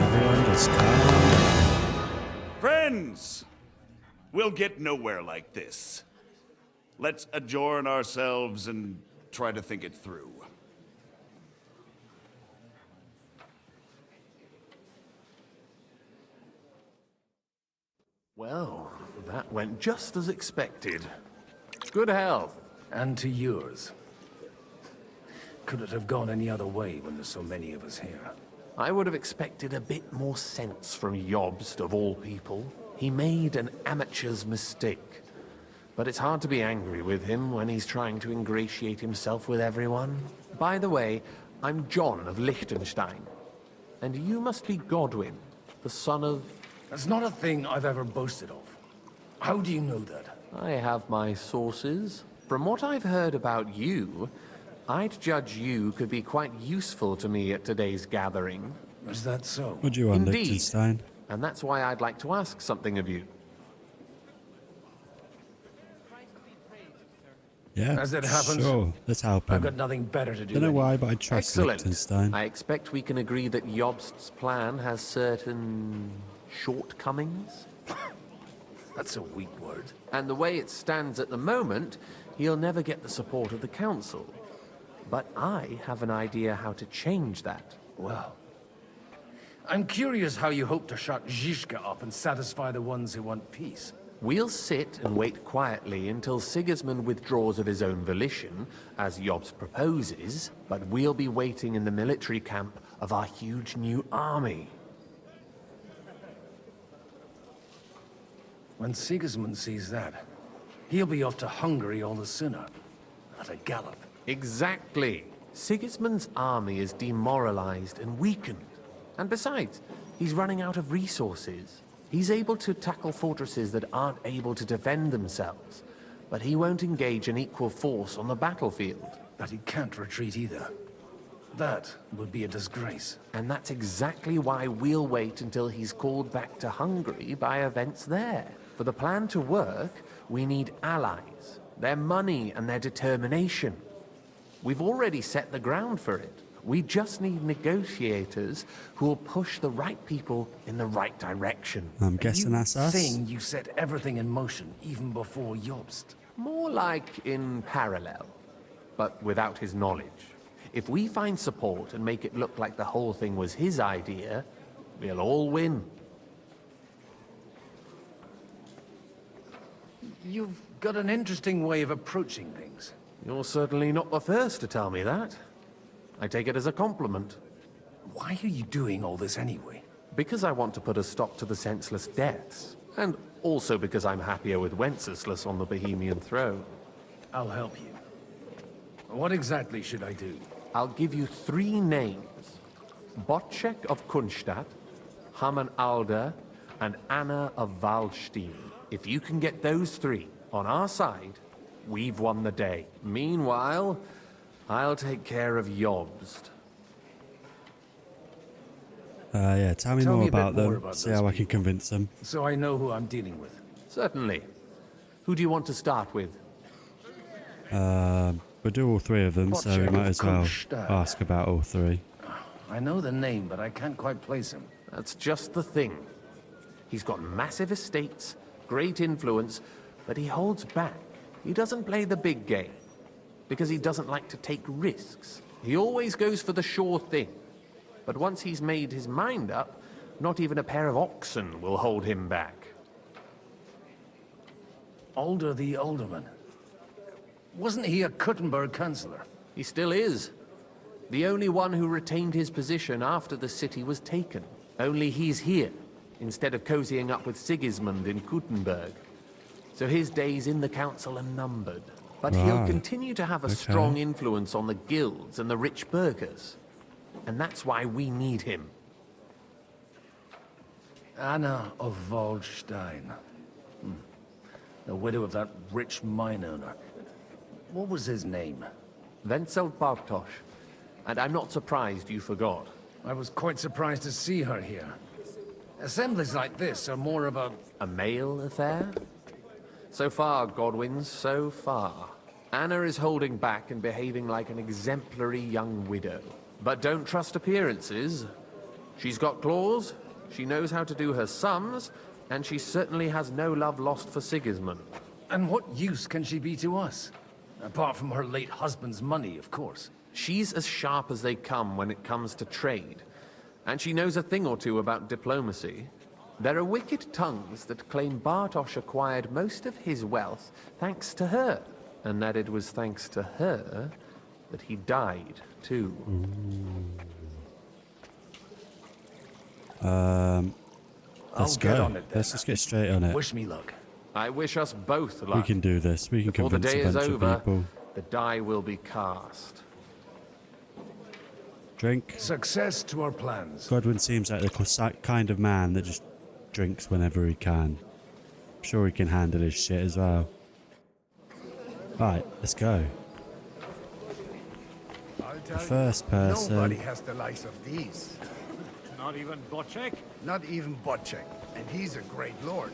Everyone just calm. Friends, we'll get nowhere like this. Let's adjourn ourselves and try to think it through. Well, that went just as expected. Good health. And to yours. Could it have gone any other way when there's so many of us here? I would have expected a bit more sense from Jobst, of all people. He made an amateur's mistake. But it's hard to be angry with him when he's trying to ingratiate himself with everyone. By the way, I'm John of Liechtenstein. And you must be Godwin, the son of... That's not a thing I've ever boasted of. How do you know that? I have my sources. From what I've heard about you, I'd judge you could be quite useful to me at today's gathering. Is that so? What do you want, Indeed. Liechtenstein? And that's why I'd like to ask something of you. Yeah, As it happens, sure. Let's help him. I've got nothing better to do. Don't know than why, but I trust Excellent. Liechtenstein. I expect we can agree that Jobst's plan has certain shortcomings. That's a weak word. And the way it stands at the moment, he'll never get the support of the council. But I have an idea how to change that. Well, I'm curious how you hope to shut Zizka up and satisfy the ones who want peace. We'll sit and wait quietly until Sigismund withdraws of his own volition, as Jobst proposes, but we'll be waiting in the military camp of our huge new army. When Sigismund sees that, he'll be off to Hungary all the sooner. At a gallop. Exactly. Sigismund's army is demoralized and weakened. And besides, he's running out of resources. He's able to tackle fortresses that aren't able to defend themselves, but he won't engage an equal force on the battlefield. But he can't retreat either. That would be a disgrace. And that's exactly why we'll wait until he's called back to Hungary by events there. For the plan to work, we need allies. their money and their determination. We've already set the ground for it. We just need negotiators who will push the right people in the right direction. I'm guessing that's us. Saying you set everything in motion even before Jobst. More like in parallel, but without his knowledge. If we find support and make it look like the whole thing was his idea, we'll all win. You've got an interesting way of approaching things. You're certainly not the first to tell me that. I take it as a compliment. Why are you doing all this anyway? Because I want to put a stop to the senseless deaths, and also because I'm happier with Wenceslas on the Bohemian throne. I'll help you. What exactly should I do? I'll give you 3 names. Botchek of Kunstadt, Haman Alder, and Anna of Waldstein. If you can get those 3 on our side, we've won the day. Meanwhile, I'll take care of Jobst. Yeah, tell me more about them. See how I can convince them. So I know who I'm dealing with. Certainly. Who do you want to start with? We'll do all 3 of them, so we might as well ask about all 3. I know the name, but I can't quite place him. That's just the thing. He's got massive estates, great influence, but he holds back. He doesn't play the big game, because he doesn't like to take risks. He always goes for the sure thing. But once he's made his mind up, not even a pair of oxen will hold him back. Alder the Alderman. Wasn't he a Kuttenberg councillor? He still is. The only one who retained his position after the city was taken. Only he's here, instead of cozying up with Sigismund in Kuttenberg. So his days in the council are numbered. But he'll continue to have a strong influence on the guilds and the rich burghers. And that's why we need him. Anna of Waldstein. The widow of that rich mine owner. What was his name? Wenzel Bartosz. And I'm not surprised you forgot. I was quite surprised to see her here. Assemblies like this are more of a... A male affair? So far, Godwin, so far. Anna is holding back and behaving like an exemplary young widow. But don't trust appearances. She's got claws, she knows how to do her sums, and she certainly has no love lost for Sigismund. And what use can she be to us? Apart from her late husband's money, of course. She's as sharp as they come when it comes to trade. And she knows a thing or two about diplomacy. There are wicked tongues that claim Bartosz acquired most of his wealth thanks to her. And that it was thanks to her that he died, too. Let's go. Let's just get straight on it. Wish me luck. I wish us both luck. We can do this. We can Before the convince day a is bunch over, of people. the die will be cast. Drink. Success to our plans. Godwin seems like the kind of man that just drinks whenever he can. I'm sure he can handle his shit as well. Right, let's go. The first person. Nobody has the likes of these. Not even Botchek? Not even Botchek. And he's a great lord.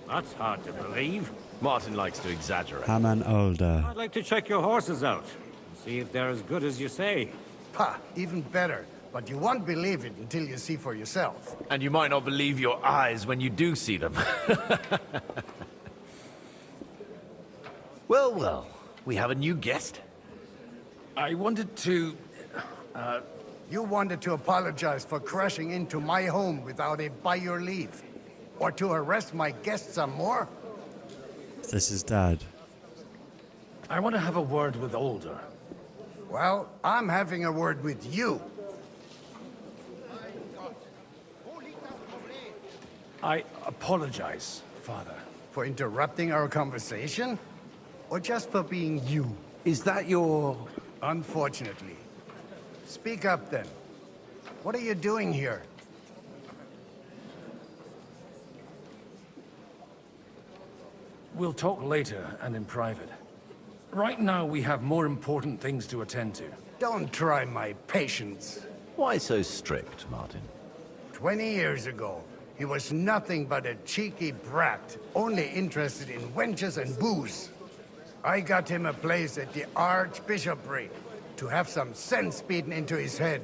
That's hard to believe. Martin likes to exaggerate. Haman Older. I'd like to check your horses out. And see if they're as good as you say. Ha! Even better. But you won't believe it until you see for yourself. And you might not believe your eyes when you do see them. Well, well. We have a new guest. I wanted to... You wanted to apologize for crashing into my home without it by your leave. Or to arrest my guests some more? This is Dad. I want to have a word with Alder. Well, I'm having a word with you. I apologize, Father. For interrupting our conversation? Or just for being you? Is that your... Unfortunately. Speak up then. What are you doing here? We'll talk later and in private. Right now we have more important things to attend to. Don't try my patience. Why so strict, Martin? 20 years ago, he was nothing but a cheeky brat, only interested in wenches and booze. I got him a place at the Archbishopric to have some sense beaten into his head.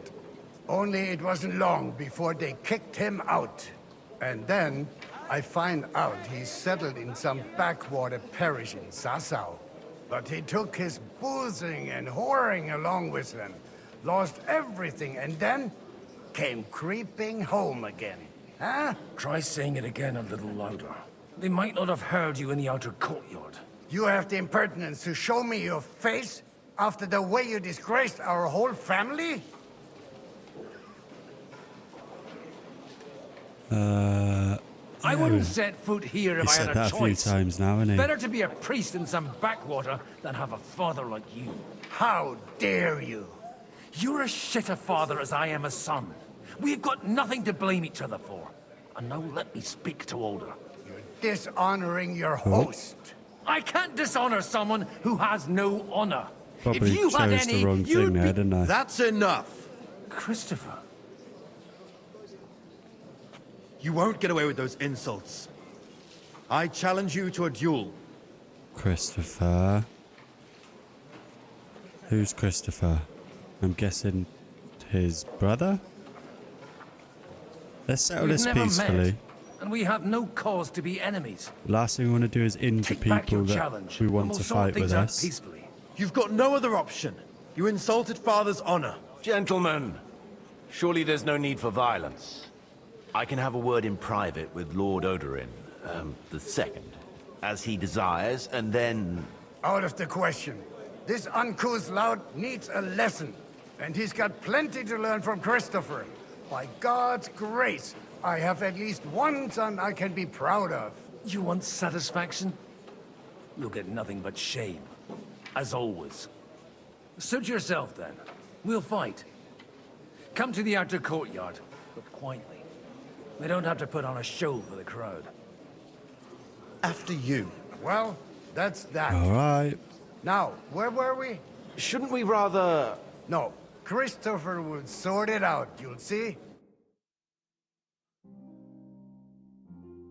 Only it wasn't long before they kicked him out. And then I find out he's settled in some backwater parish in Sassau. But he took his boozing and whoring along with him, lost everything, and then came creeping home again. Huh? Try saying it again a little louder. They might not have heard you in the outer courtyard. You have the impertinence to show me your face after the way you disgraced our whole family? I wouldn't set foot here if I had a choice. He said that a few times now, hasn't he? Better to be a priest in some backwater than have a father like you. How dare you? You're as shit a father as I am a son. We've got nothing to blame each other for. And now let me speak to Older. You're dishonoring your host. I can't dishonor someone who has no honor. Probably if you had chose any, the wrong thing there, didn't I? That's enough. Christopher. You won't get away with those insults. I challenge you to a duel. Christopher. Who's Christopher? I'm guessing his brother? Let's settle We've this never peacefully. met, and we have no cause to be enemies. Last thing we want to do is injure Take back people your that challenge, we and want we'll to sort fight things with out us. peacefully. You've got no other option. You insulted Father's honor. Gentlemen, surely there's no need for violence. I can have a word in private with Lord Odorin, the second, as he desires, and then... Out of the question. This uncouth lout needs a lesson, and he's got plenty to learn from Christopher. By God's grace, I have at least one son I can be proud of. You want satisfaction? You'll get nothing but shame. As always. Suit yourself, then. We'll fight. Come to the outer courtyard, but quietly. We don't have to put on a show for the crowd. After you. Well, that's that. All right. Now, where were we? Shouldn't we rather... No, Christopher will sort it out, you'll see.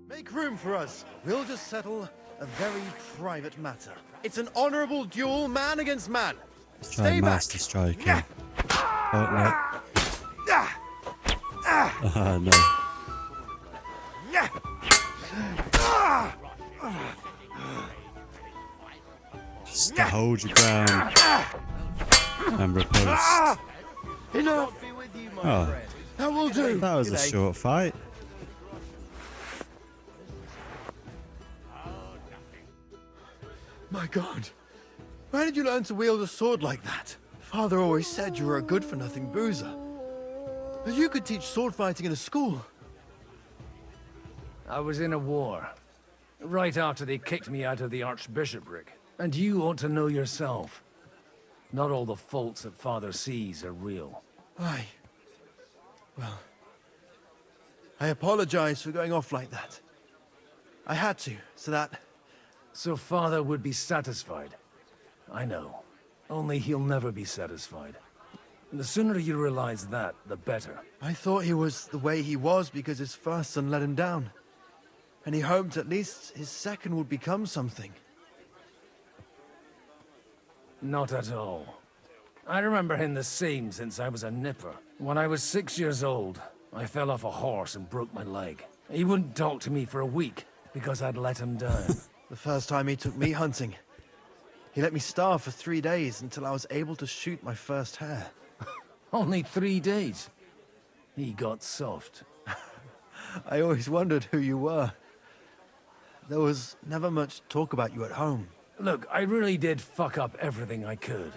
Make room for us. We'll just settle a very private matter. It's an honorable duel, man against man. Let's try and master strike him. Oh, no. No. Just to hold your ground and riposte. Enough. Oh, That will do. that was a short fight. My God. Where did you learn to wield a sword like that? Father always said you were a good-for-nothing boozer. But you could teach sword fighting in a school. I was in a war. Right after they kicked me out of the Archbishopric. And you ought to know yourself. Not all the faults that Father sees are real. Aye. Well, I apologize for going off like that. I had to, so that... So Father would be satisfied. I know. Only he'll never be satisfied. The sooner you realize that, the better. I thought he was the way he was because his first son let him down. And he hoped at least his second would become something. Not at all. I remember him the same since I was a nipper. When I was 6 years old, I fell off a horse and broke my leg. He wouldn't talk to me for a week because I'd let him down. The first time he took me hunting, he let me starve for 3 days until I was able to shoot my first hare. Only 3 days. He got soft. I always wondered who you were. There was never much talk about you at home. Look, I really did fuck up everything I could.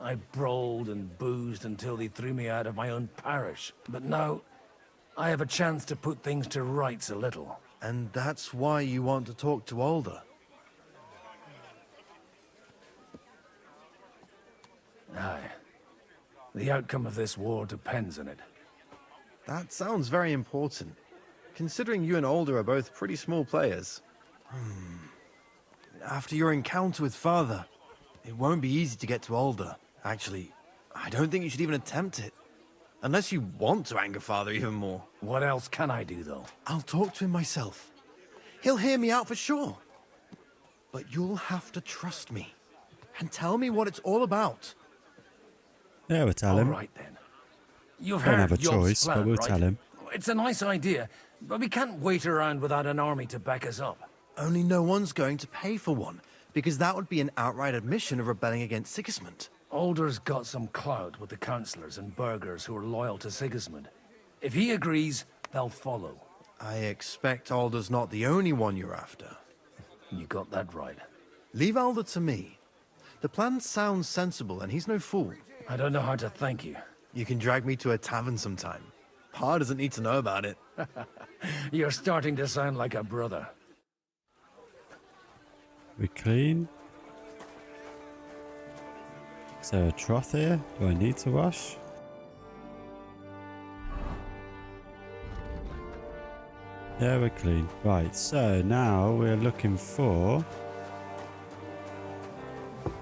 I brawled and boozed until they threw me out of my own parish. But now, I have a chance to put things to rights a little. And that's why you want to talk to Alder. Aye. The outcome of this war depends on it. That sounds very important, considering you and Alder are both pretty small players. After your encounter with Father, it won't be easy to get to Alder. Actually, I don't think you should even attempt it. Unless you want to anger Father even more. What else can I do, though? I'll talk to him myself. He'll hear me out for sure. But you'll have to trust me. and tell me what it's all about. Yeah, we'll tell All him. right then. You've Don't heard have a Yob's choice, plan, but we'll right? tell him. It's a nice idea, but we can't wait around without an army to back us up. Only no one's going to pay for one, because that would be an outright admission of rebelling against Sigismund. Alder's got some clout with the councillors and burghers who are loyal to Sigismund. If he agrees, they'll follow. I expect Alder's not the only one you're after. You got that right. Leave Alder to me. The plan sounds sensible, and he's no fool. I don't know how to thank you. You can drag me to a tavern sometime. Pa doesn't need to know about it. You're starting to sound like a brother. We clean. Is there a trough here? Do I need to wash? Yeah, we're clean. Right, so now we're looking for...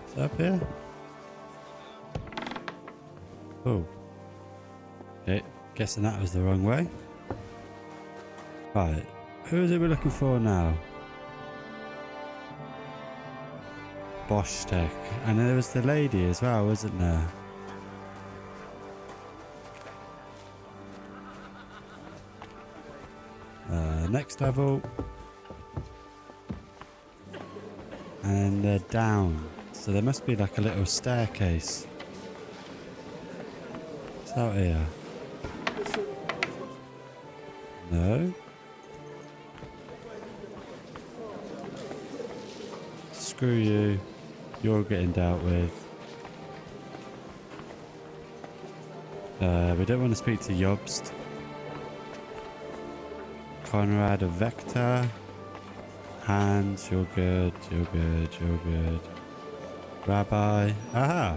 Is that up here? Oh. Okay, guessing that was the wrong way. Right, who is it we're looking for now? Boshtek. And there was the lady as well, wasn't there? Next level. And they're down. So there must be like a little staircase. It's out here. No. Screw you. You're getting dealt with. We don't want to speak to Jobst. Conrad of Vector. Hans, you're good, you're good, you're good. Rabbi. Aha!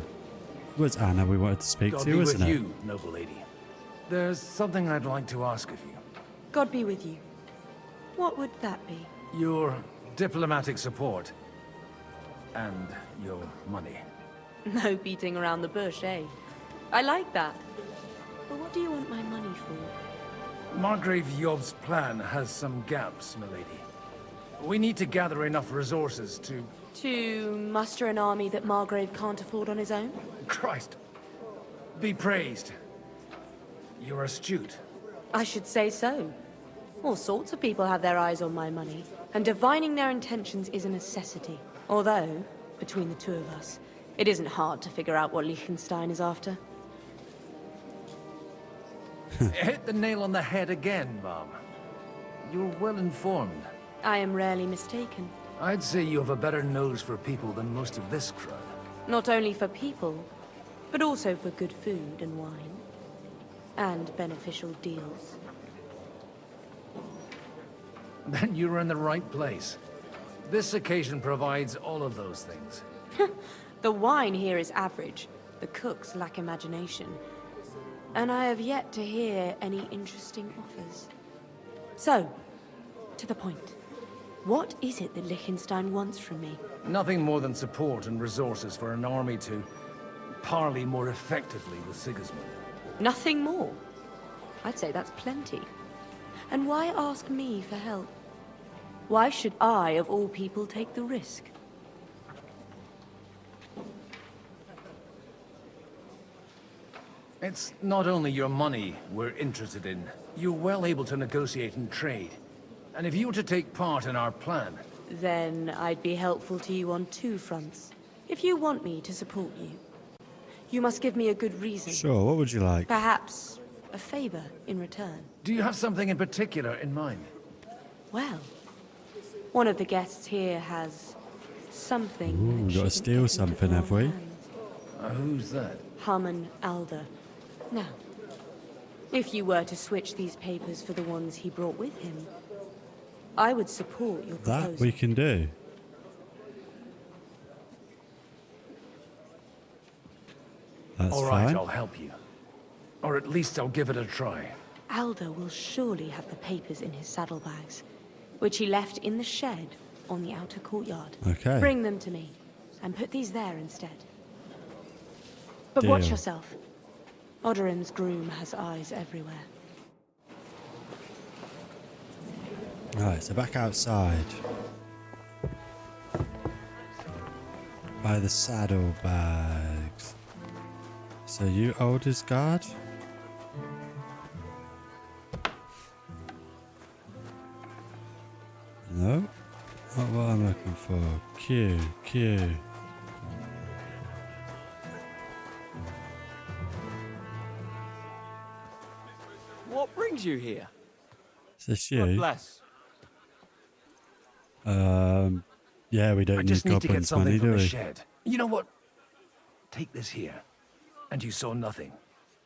It was Anna we wanted to speak God to, be wasn't with it? you, noble lady. There's something I'd like to ask of you. God be with you. What would that be? Your diplomatic support. And your money. No beating around the bush, eh? I like that. But what do you want my money for? Margrave Job's plan has some gaps, milady. We need to gather enough resources to... To muster an army that Margrave can't afford on his own? Christ! Be praised. You're astute. I should say so. All sorts of people have their eyes on my money, and divining their intentions is a necessity. Although, between the two of us, it isn't hard to figure out what Liechtenstein is after. Hit the nail on the head again, Mom. You're well informed. I am rarely mistaken. I'd say you have a better nose for people than most of this crowd. Not only for people, but also for good food and wine. And beneficial deals. Then you're in the right place. This occasion provides all of those things. The wine here is average. The cooks lack imagination. And I have yet to hear any interesting offers. So, to the point. What is it that Liechtenstein wants from me? Nothing more than support and resources for an army to parley more effectively with Sigismund. Nothing more? I'd say that's plenty. And why ask me for help? Why should I, of all people, take the risk? It's not only your money we're interested in. You're well able to negotiate and trade. And if you were to take part in our plan... Then I'd be helpful to you on two fronts. If you want me to support you, you must give me a good reason. Sure, what would you like? Perhaps a favor in return. Do you have something in particular in mind? Well, one of the guests here has something. Ooh, we've got to steal something, have we? Who's that? Harmon Alder. Now, if you were to switch these papers for the ones he brought with him, I would support your proposal. That we can do. That's All right, fine. I'll help you. Or at least I'll give it a try. Alder will surely have the papers in his saddlebags, which he left in the shed on the outer courtyard. Okay. Bring them to me, and put these there instead. But watch Deal. yourself. Odorin's groom has eyes everywhere. Right, so back outside. By the saddlebags. So you oldest guard? No, not what I'm looking for. Q. What brings you here? Is this God you? bless. Yeah, we don't I just need to get goblins something money, from do the we? shed. You know what? Take this here. And you saw nothing,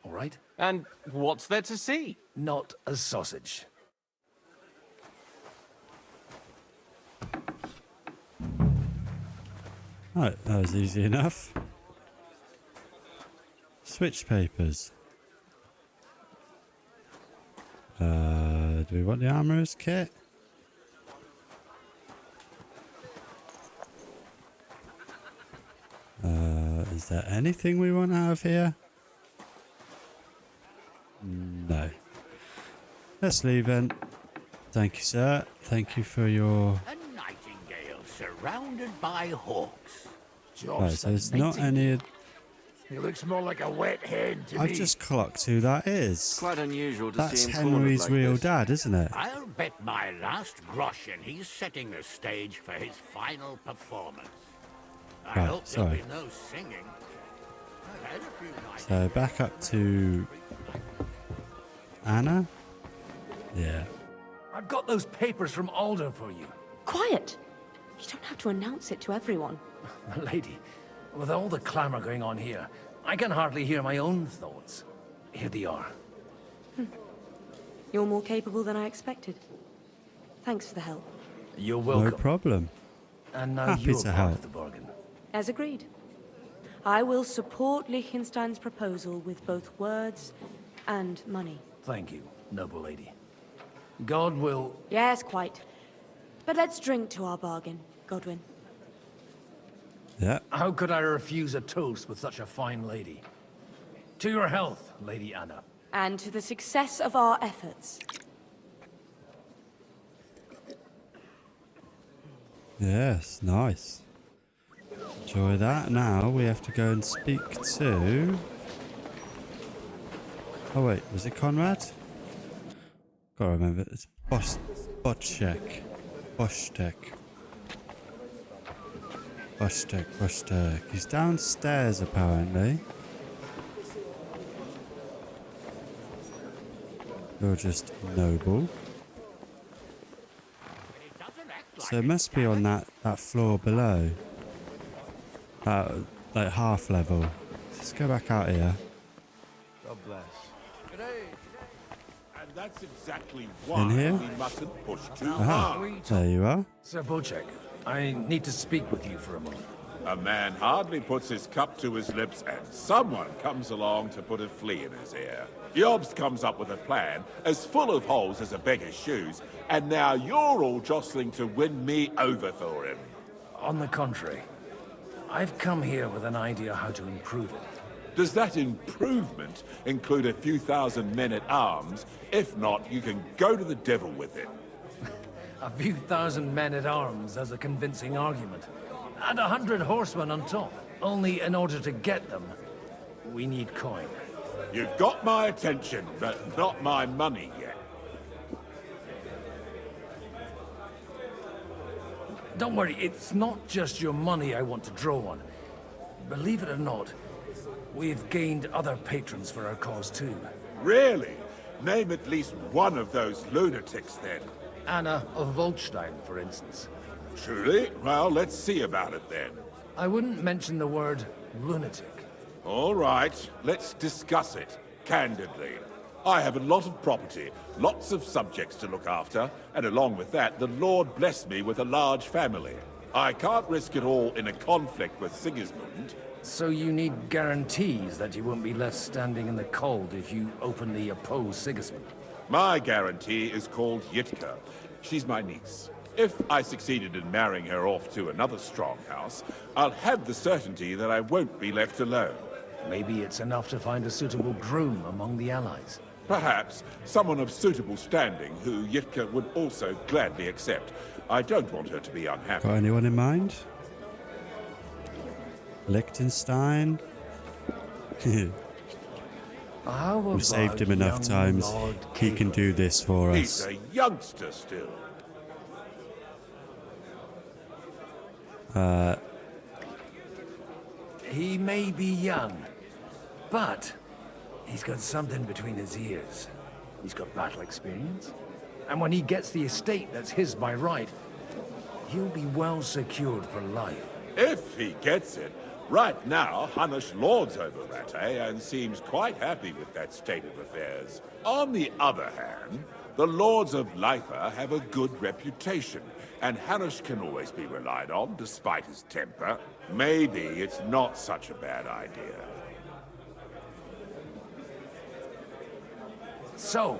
all right? And what's there to see? Not a sausage. Right, that was easy enough. Switch papers. Do we want the armorer's kit? Is there anything we want out of here? No. Let's leave then. Thank you, sir. Thank you for your... A nightingale surrounded by hawks. Right, so there's not any... He looks more like a wet hen to me. I've just clocked who that is. Quite unusual to That's see him cornered Henry's like real this. dad, isn't it? I'll bet my last groschen he's setting the stage for his final performance. I Right, hope sorry. there'll be no singing. I've had a few nights. So back up to... Anna? Yeah. I've got those papers from Alder for you. Quiet! You don't have to announce it to everyone. Lady, with all the clamor going on here, I can hardly hear my own thoughts. Here they are. You're more capable than I expected. Thanks for the help. You're welcome. No problem. And now Happy you're to part help. of the bargain. As agreed. I will support Liechtenstein's proposal with both words and money. Thank you, noble lady. God will... Yes, quite. But let's drink to our bargain, Godwin. Yeah. How could I refuse a toast with such a fine lady? To your health, Lady Anna. And to the success of our efforts. Yes, nice. Enjoy that. Now we have to go and speak to... Oh wait, was it Conrad? Gotta remember, it's Boschek. He's downstairs apparently. You're just noble. So it must be on that floor below. Like half level. Let's go back out here. God bless. And that's exactly In why here? we mustn't push too Aha, hard. there you are. Sir Bocek, I need to speak with you for a moment. A man hardly puts his cup to his lips and someone comes along to put a flea in his ear. Jobst comes up with a plan as full of holes as a beggar's shoes, and now you're all jostling to win me over for him. On the contrary, I've come here with an idea how to improve it. Does that improvement include a few thousand men-at-arms? If not, you can go to the devil with it. A few thousand men-at-arms as a convincing argument. And 100 horsemen on top. Only in order to get them, we need coin. You've got my attention, but not my money yet. Don't worry, it's not just your money I want to draw on. Believe it or not, we've gained other patrons for our cause too. Really? Name at least one of those lunatics, then. Anna of Volstein, for instance. Truly? Well, let's see about it, then. I wouldn't mention the word lunatic. All right, let's discuss it, candidly. I have a lot of property, lots of subjects to look after, and along with that, the Lord blessed me with a large family. I can't risk it all in a conflict with Sigismund. So you need guarantees that you won't be left standing in the cold if you openly oppose Sigismund? My guarantee is called Yitka. She's my niece. If I succeeded in marrying her off to another strong house, I'll have the certainty that I won't be left alone. Maybe it's enough to find a suitable groom among the allies. Perhaps someone of suitable standing who Yitka would also gladly accept. I don't want her to be unhappy. Got anyone in mind? Liechtenstein. We saved him enough times. He can do this for He's us. a youngster still. He may be young, but he's got something between his ears. He's got battle experience. And when he gets the estate that's his by right, he'll be well secured for life. If he gets it. Right now, Hanush lords over Rattay and seems quite happy with that state of affairs. On the other hand, the lords of Litha have a good reputation, and Hanush can always be relied on, despite his temper. Maybe it's not such a bad idea. So,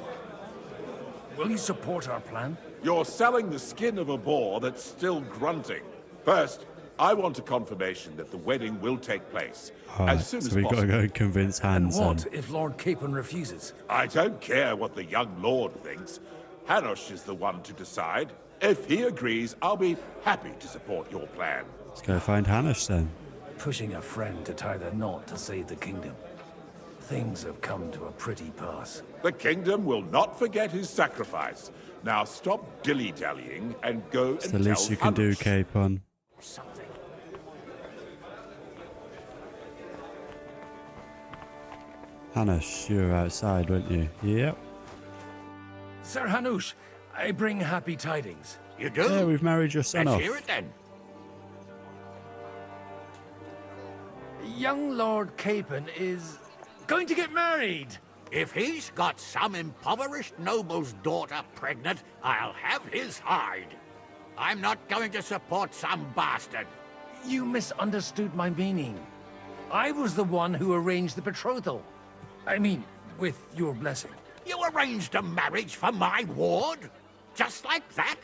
will you support our plan? You're selling the skin of a boar that's still grunting. First, I want a confirmation that the wedding will take place as soon as so we got to possible. go and convince Hans. What if Lord Capon refuses? I don't care what the young lord thinks. Hanush is the one to decide. If he agrees, I'll be happy to support your plan. Let's go find Hanush then. Pushing a friend to tie the knot to save the kingdom. Things have come to a pretty pass. The kingdom will not forget his sacrifice. Now stop dilly-dallying and go It's and the tell least you can do, Hanush. Capon. Hanush, you were outside, weren't you? Yep. Sir Hanush, I bring happy tidings. You do? Yeah, we've married your son Let's off. hear it then. Young Lord Capon is going to get married. If he's got some impoverished noble's daughter pregnant, I'll have his hide. I'm not going to support some bastard. You misunderstood my meaning. I was the one who arranged the betrothal. I mean, with your blessing. You arranged a marriage for my ward? Just like that?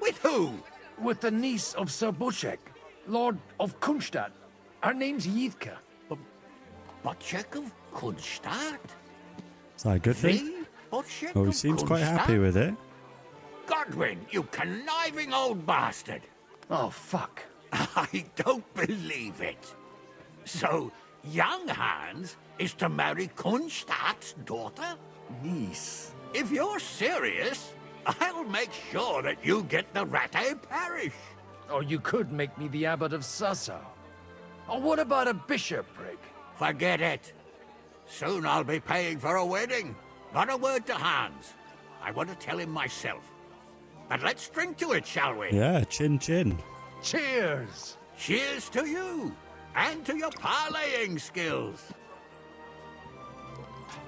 With who? With the niece of Sir Bocek, Lord of Kunstadt. Her name's Yitka. Bocek of Kunstadt? Is that a good thing? The Bocek Well, he of seems quite happy Kunstadt? with it. Godwin, you conniving old bastard! Oh, fuck. I don't believe it. So, young Hans is to marry Kunstadt's daughter? Niece. If you're serious, I'll make sure that you get the Rattay parish. Or you could make me the abbot of Sassa. Or what about a bishopric? Forget it. Soon I'll be paying for a wedding. Not a word to Hans. I want to tell him myself. But let's drink to it, shall we? Yeah, chin chin. Cheers! Cheers to you, and to your parlaying skills.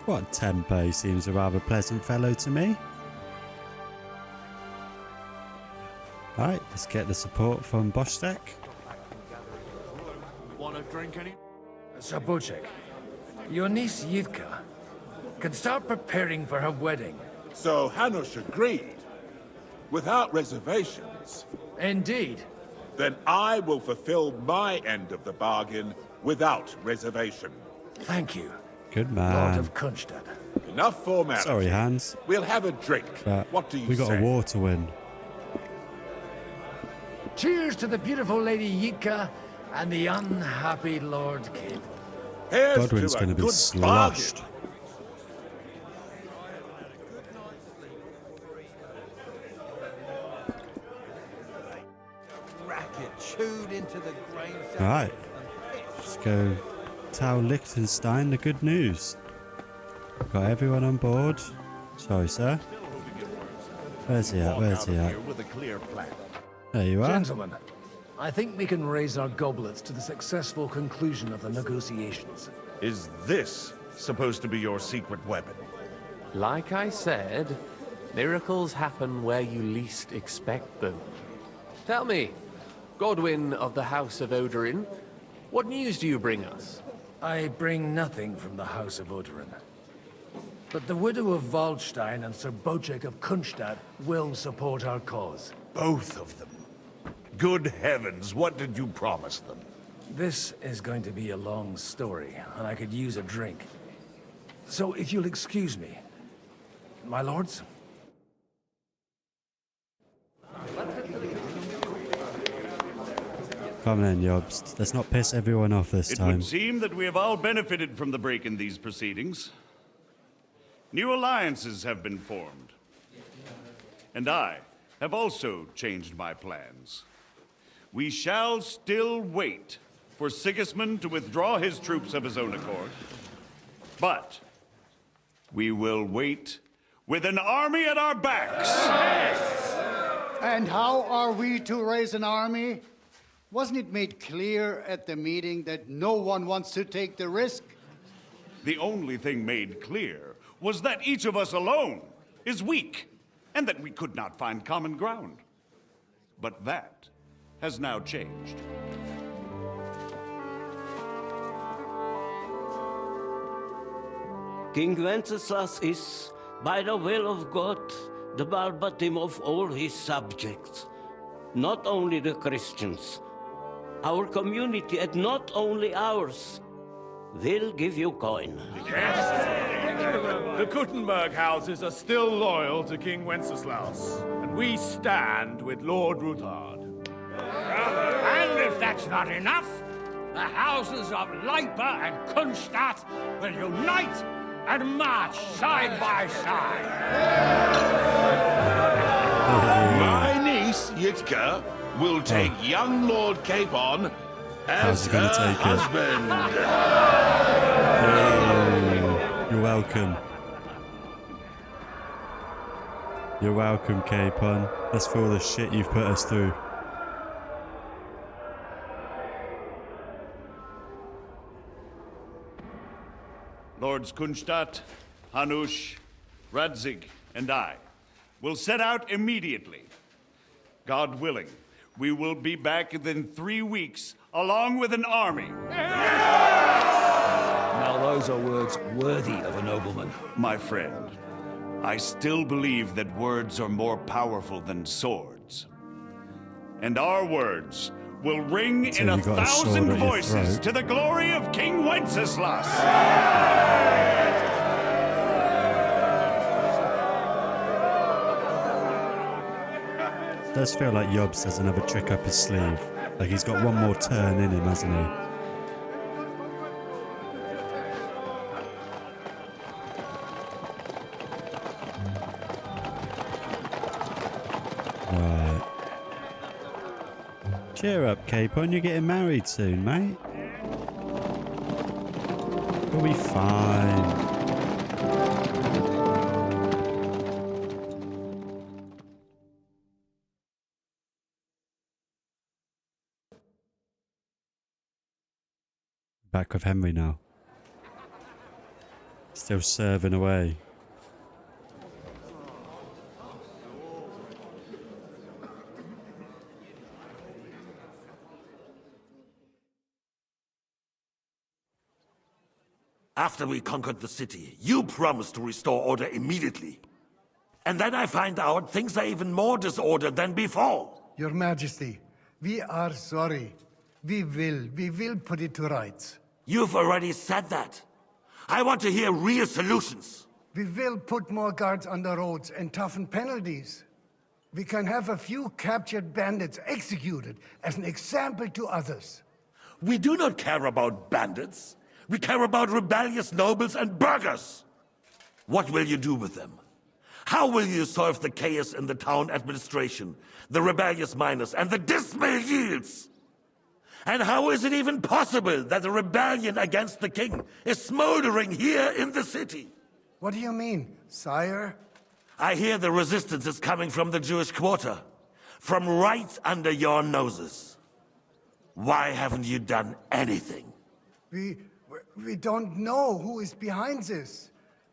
What temper, he seems a rather pleasant fellow to me. Right, let's get the support from Bostek. Want to drink any? Sir Bocek, your niece Yitka can start preparing for her wedding. So Hanush agreed, without reservations. Indeed. Then I will fulfill my end of the bargain without reservation. Thank you, Good Lord man. of Kunstadt. Enough formality. Sorry, Hans. We'll have a drink. But What do you we got say? a war to win. Cheers to the beautiful Lady Yitka and the unhappy Lord Capon. Here's Godwin's to a going to be good sloshed. bargain. Racket chewed into the grain. Right, let's go tell Liechtenstein the good news. Got everyone on board. Sorry, sir. Where's he at? Where's he at? With a clear plan. There you are. Gentlemen, I think we can raise our goblets to the successful conclusion of the negotiations. Is this supposed to be your secret weapon? Like I said, miracles happen where you least expect them. Tell me, Godwin of the House of Odorin, what news do you bring us? I bring nothing from the House of Odorin. But the widow of Waldstein and Sir Bocek of Kunstadt will support our cause. Both of them. Good heavens, what did you promise them? This is going to be a long story, and I could use a drink. So if you'll excuse me, my lords? Come on, Yobs. Let's not piss everyone off this It time. would seem that we have all benefited from the break in these proceedings. New alliances have been formed. And I have also changed my plans. We shall still wait for Sigismund to withdraw his troops of his own accord. But we will wait with an army at our backs. And how are we to raise an army? Wasn't it made clear at the meeting that no one wants to take the risk? The only thing made clear was that each of us alone is weak, and that we could not find common ground. But that has now changed. King Wenceslas is, by the will of God, the Balbatim of all his subjects. Not only the Christians, our community, and not only ours, will give you coin. The Kuttenberg houses are still loyal to King Wenceslaus, and we stand with Lord Ruthard. And if that's not enough, the houses of Leipa and Kunstadt will unite and march side by side. My niece, Yitka, will take young Lord Capon as her husband. You're welcome. You're welcome, Capon. That's for all the shit you've put us through. Lords Kunstadt, Hanush, Radzig, and I will set out immediately. God willing, we will be back within 3 weeks, along with an army. Now those are words worthy of a nobleman. My friend, I still believe that words are more powerful than swords. And our words will ring in 1,000 voices to the glory of King Wenceslas. Does feel like Yobs has another trick up his sleeve. Like he's got one more turn in him, hasn't he? Right. Cheer up, Capon. You're getting married soon, mate. We'll be fine. Back with Henry now. Still serving away. After we conquered the city, you promised to restore order immediately. And then I find out things are even more disordered than before. Your Majesty, we are sorry. We will put it to rights. You've already said that. I want to hear real solutions. We will put more guards on the roads and toughen penalties. We can have a few captured bandits executed as an example to others. We do not care about bandits. We care about rebellious nobles and burghers. What will you do with them? How will you solve the chaos in the town administration, the rebellious miners, and the dismal yields? And how is it even possible that a rebellion against the king is smoldering here in the city? What do you mean, sire? I hear the resistance is coming from the Jewish quarter, from right under your noses. Why haven't you done anything? We don't know who is behind this.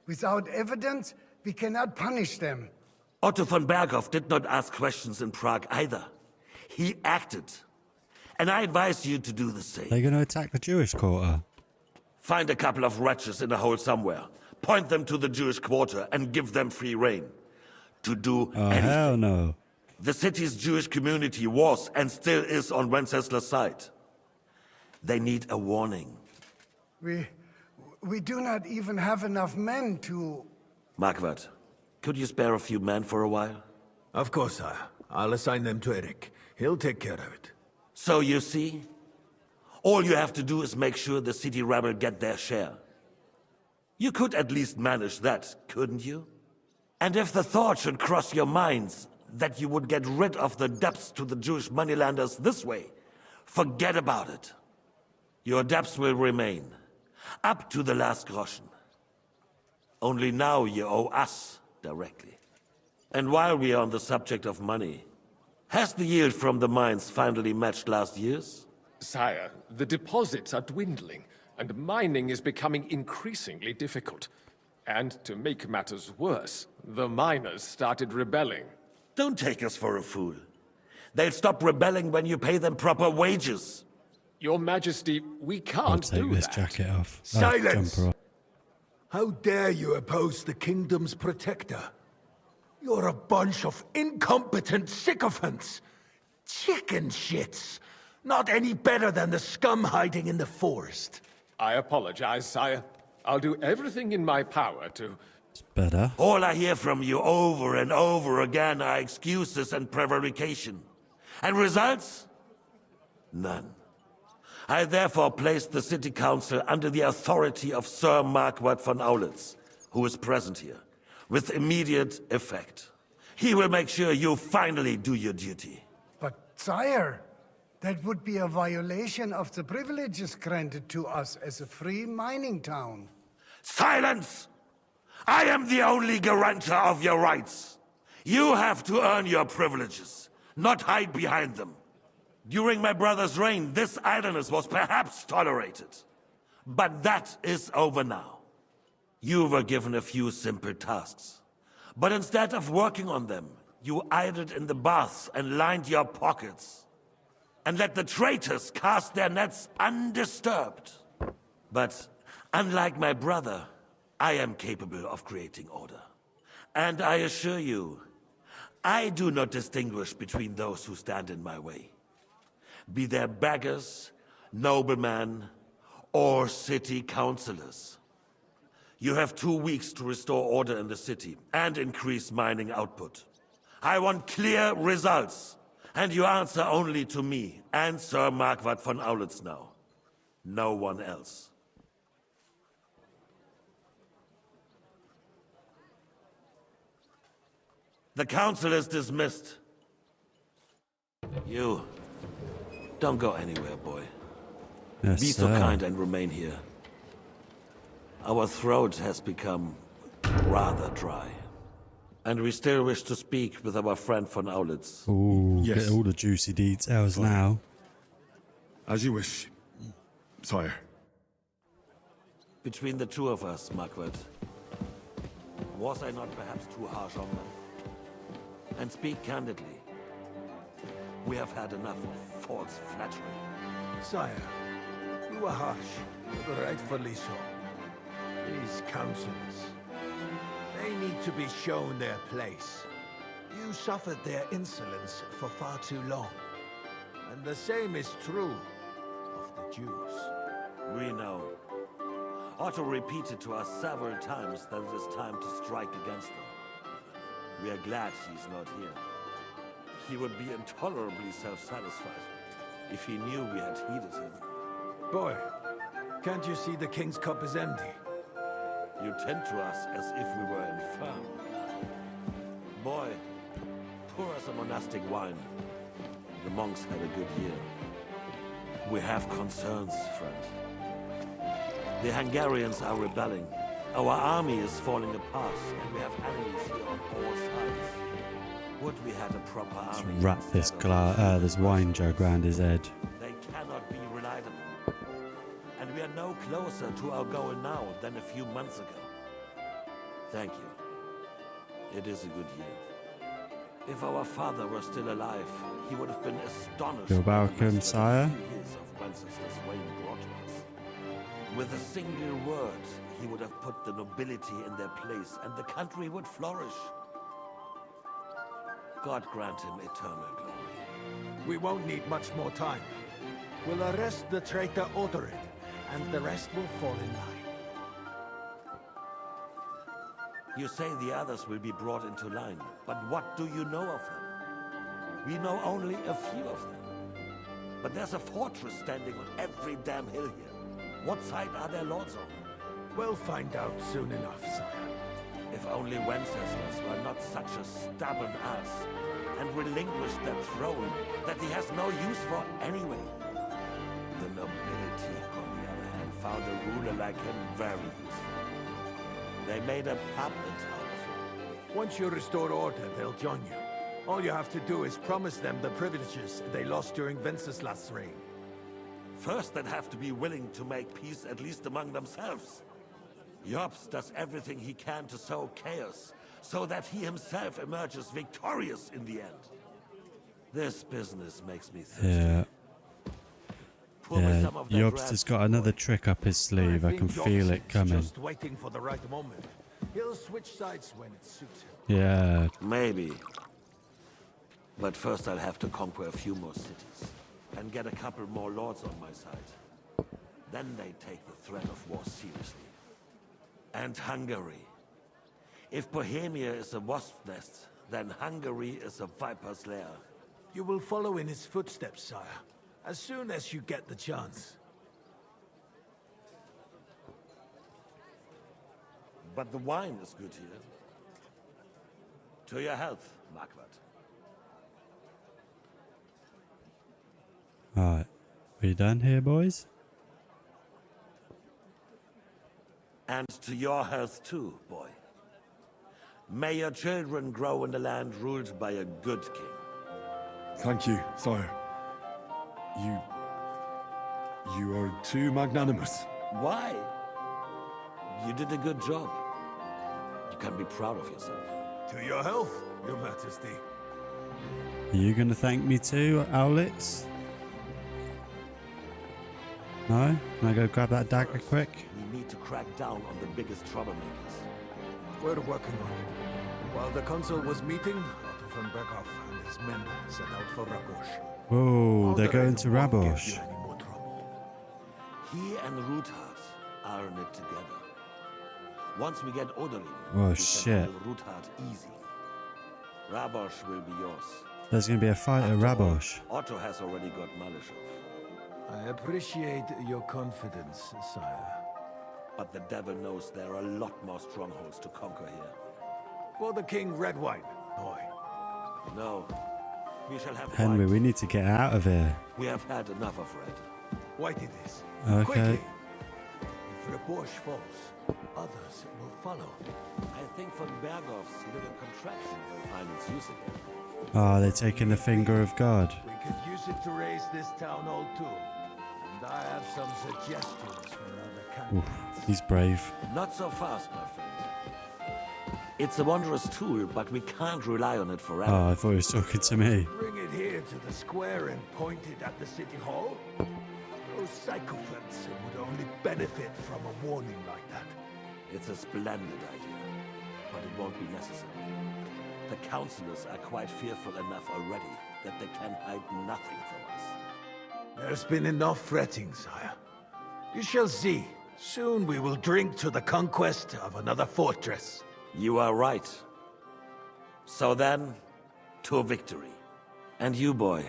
Without evidence, we cannot punish them. Otto von Berghoff did not ask questions in Prague either. He acted. And I advise you to do the same. They're going to attack the Jewish quarter. Find a couple of wretches in a hole somewhere. Point them to the Jewish quarter and give them free rein. To do anything. Hell no. The city's Jewish community was and still is on Wenceslas' side. They need a warning. We do not even have enough men to... Marquardt, could you spare a few men for a while? Of course, sire. I'll assign them to Eric. He'll take care of it. So you see, all you have to do is make sure the city rabble get their share. You could at least manage that, couldn't you? And if the thought should cross your minds that you would get rid of the debts to the Jewish moneylenders this way, forget about it. Your debts will remain, up to the last groschen. Only now you owe us directly. And while we are on the subject of money, has the yield from the mines finally matched last year's? Sire, the deposits are dwindling, and mining is becoming increasingly difficult. And to make matters worse, the miners started rebelling. Don't take us for a fool. They'll stop rebelling when you pay them proper wages. Your Majesty, we I'll can't take do this that. jacket off. Silence! Jumper off. How dare you oppose the kingdom's protector? You're a bunch of incompetent sycophants. Chicken shits. Not any better than the scum hiding in the forest. I apologize, sire. I'll do everything in my power to... It's better. All I hear from you over and over again are excuses and prevarication. And results? None. I therefore place the city council under the authority of Sir Marquardt von Aulitz, who is present here, with immediate effect. He will make sure you finally do your duty. But, sire, that would be a violation of the privileges granted to us as a free mining town. Silence! I am the only guarantor of your rights. You have to earn your privileges, not hide behind them. During my brother's reign, this idleness was perhaps tolerated. But that is over now. You were given a few simple tasks. But instead of working on them, you idled in the baths and lined your pockets. And let the traitors cast their nets undisturbed. But unlike my brother, I am capable of creating order. And I assure you, I do not distinguish between those who stand in my way. Be they beggars, noblemen, or city councillors. You have 2 weeks to restore order in the city and increase mining output. I want clear results, and you answer only to me and Sir Marquardt von Aulitz now. No one else. The council is dismissed. You, don't go anywhere, boy. Yes, Be so sir. kind and remain here. Our throat has become rather dry. And we still wish to speak with our friend von Aulitz. Ooh, Yes. get all the juicy details now. As you wish, sire. Between the two of us, Marquardt, was I not perhaps too harsh on them? And speak candidly. We have had enough of false flattery. Sire, you were harsh, but rightfully so. These councillors, they need to be shown their place. You suffered their insolence for far too long. And the same is true of the Jews. We know. Otto repeated to us several times that it is time to strike against them. We are glad he's not here. He would be intolerably self-satisfied if he knew we had heeded him. Boy, can't you see the king's cup is empty? You tend to us as if we were infirm. Boy, pour us a monastic wine. The monks had a good year. We have concerns, friend. The Hungarians are rebelling. Our army is falling apart, and we have enemies here on all sides. Would we had a proper army? Wrap this this wine jug round his head. They cannot be relied upon. And we are no closer to our goal now than a few months ago. Thank you. It is a good year. If our father were still alive, he would have been astonished. You're welcome, sire. Years of Wenceslas reign brought to us. With a single word, he would have put the nobility in their place, and the country would flourish. God grant him eternal glory. We won't need much more time. We'll arrest the traitor Odorin, and the rest will fall in line. You say the others will be brought into line, but what do you know of them? We know only a few of them. But there's a fortress standing on every damn hill here. What side are their lords on? We'll find out soon enough, sire. If only Wenceslas were not such a stubborn ass and relinquished that throne that he has no use for anyway. The nobility, on the other hand, found a ruler like him very useful. They made a puppet out of him. Once you restore order, they'll join you. All you have to do is promise them the privileges they lost during Wenceslas' reign. First, they'd have to be willing to make peace at least among themselves. Jobs does everything he can to sow chaos, so that he himself emerges victorious in the end. This business makes me thirsty. Yeah. Pour me some of that Jobst has got another trick up his sleeve. I can feel it coming. Just waiting for the right moment. He'll switch sides when it suits him. Yeah. Maybe. But first I'll have to conquer a few more cities and get a couple more lords on my side. Then they take the threat of war seriously. And Hungary. If Bohemia is a wasp's nest, then Hungary is a viper's lair. You will follow in his footsteps, sire, as soon as you get the chance. But the wine is good here. To your health, Marquardt. Alright. We done here, boys? And to your health too, boy. May your children grow in a land ruled by a good king. Thank you, sire. You are too magnanimous. Why? You did a good job. You can be proud of yourself. To your health, your majesty. Are you gonna thank me too, Owlets? No? Can I go grab that dagger quick? We need to crack down on the biggest troublemakers. We're working on it. While the council was meeting, Otto von Berghoff and his men set out for Rabosch. Whoa, they're going to Rabosch. He and Ruthard are in it together. Once we get Odorin, Oh, we shit. can handle Ruthard easy. Rabosch will be yours. There's gonna be a fight at Rabosch. Otto has already got Malishov. I appreciate your confidence, sire. But the devil knows there are a lot more strongholds to conquer here. For the king, red wine, boy. No. We shall have Henry, white. we need to get out of here. We have had enough of red. White it is. Okay. Quickly. If Rabosch falls, others will follow. I think von Berghoff's little contraption will find its use again. Oh, they're taking the finger of God. We could use it to raise this town hall too. And I have some suggestions for other candidates. Oof, he's brave. Not so fast, my friend. It's a wondrous tool, but we can't rely on it forever. Oh, I thought he was talking to me. Bring it here to the square and point it at the city hall? Those sycophants would only benefit from a warning like that. It's a splendid idea, but it won't be necessary. The councillors are quite fearful enough already that they can hide nothing from us. There's been enough fretting, sire. You shall see. Soon we will drink to the conquest of another fortress. You are right. So then, to victory. And you, boy,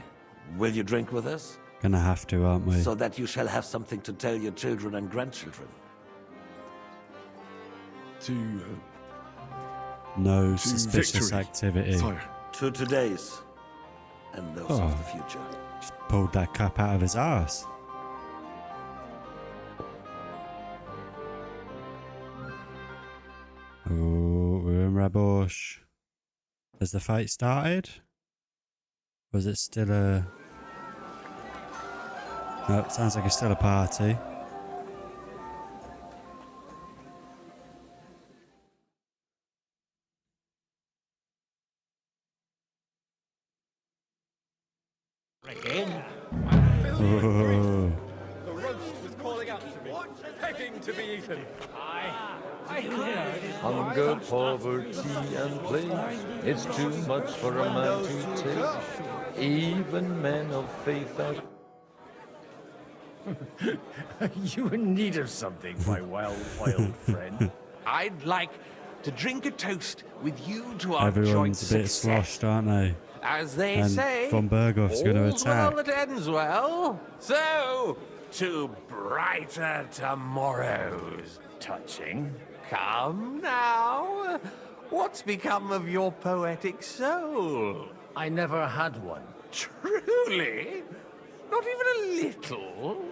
will you drink with us? Gonna have to, aren't we? So that you shall have something to tell your children and grandchildren. No to suspicious victory, activity. sire. To today's, and those Oh. of the future. Just pulled that cup out of his ass. Oh, we're in Rabosch. Has the fight started? Was it still a... No, it sounds like it's still a party. Again? Oh. The roast was calling out to me, begging to be eaten. I heard it. Hunger, poverty, and plague, it's too much for a man to take. Even men of faith are... You in need of something, my wild friend? I'd like to drink a toast with you to our joint Everyone's a bit success. sloshed, aren't they? As they And say, von Berghoff's going to all's well attack. that ends well. So, to brighter tomorrows. Touching. Come now. What's become of your poetic soul? I never had one. Truly? Not even a little?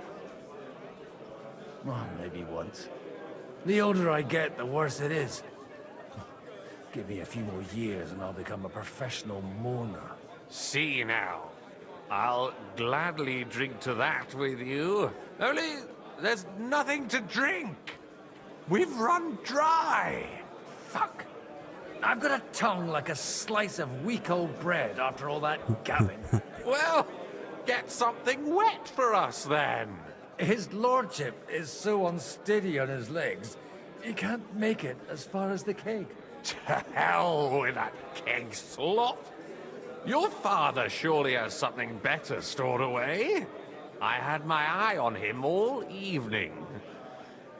Well, maybe once. The older I get, the worse it is. Give me a few more years and I'll become a professional mourner. See now. I'll gladly drink to that with you. Only there's nothing to drink. We've run dry. Fuck. I've got a tongue like a slice of weak old bread after all that gabbing. Well, get something wet for us then. His lordship is so unsteady on his legs, he can't make it as far as the keg. To hell with that keg slop. Your father surely has something better stored away. I had my eye on him all evening.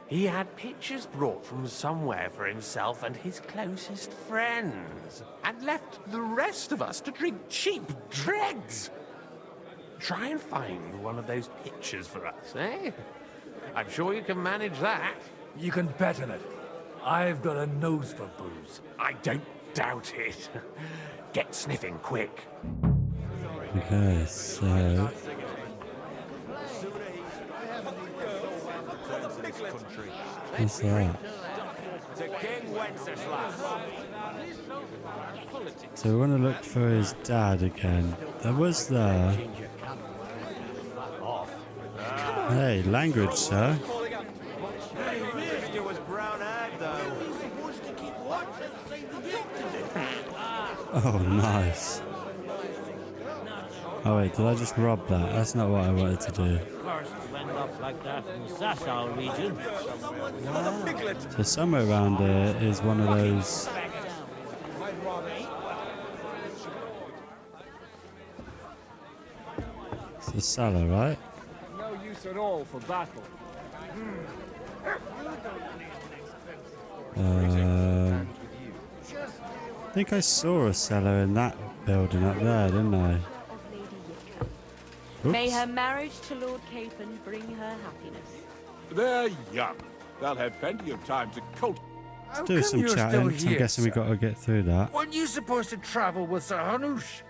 He had pictures brought from somewhere for himself and his closest friends, and left the rest of us to drink cheap dregs. Try and find one of those pictures for us, eh? I'm sure you can manage that. You can bet on it. I've got a nose for booze. I don't doubt it. Get sniffing quick. Okay, so what's that? So we want to look for his dad again. That was there. Hey, language, sir. Oh, nice. Oh wait, did I just rob that? That's not what I wanted to do. First went up like that in the Sasau region. So somewhere around here is one of those. It's the cellar, right? No use at all for battle. I think I saw a cellar in that building up there, didn't I? May Oops. her marriage to Lord Capon bring her happiness. They're young. They'll have plenty of time to cultivate. Let's do some chatting. I'm guessing we got to get through that. Weren't you supposed to travel with Sir Hanush?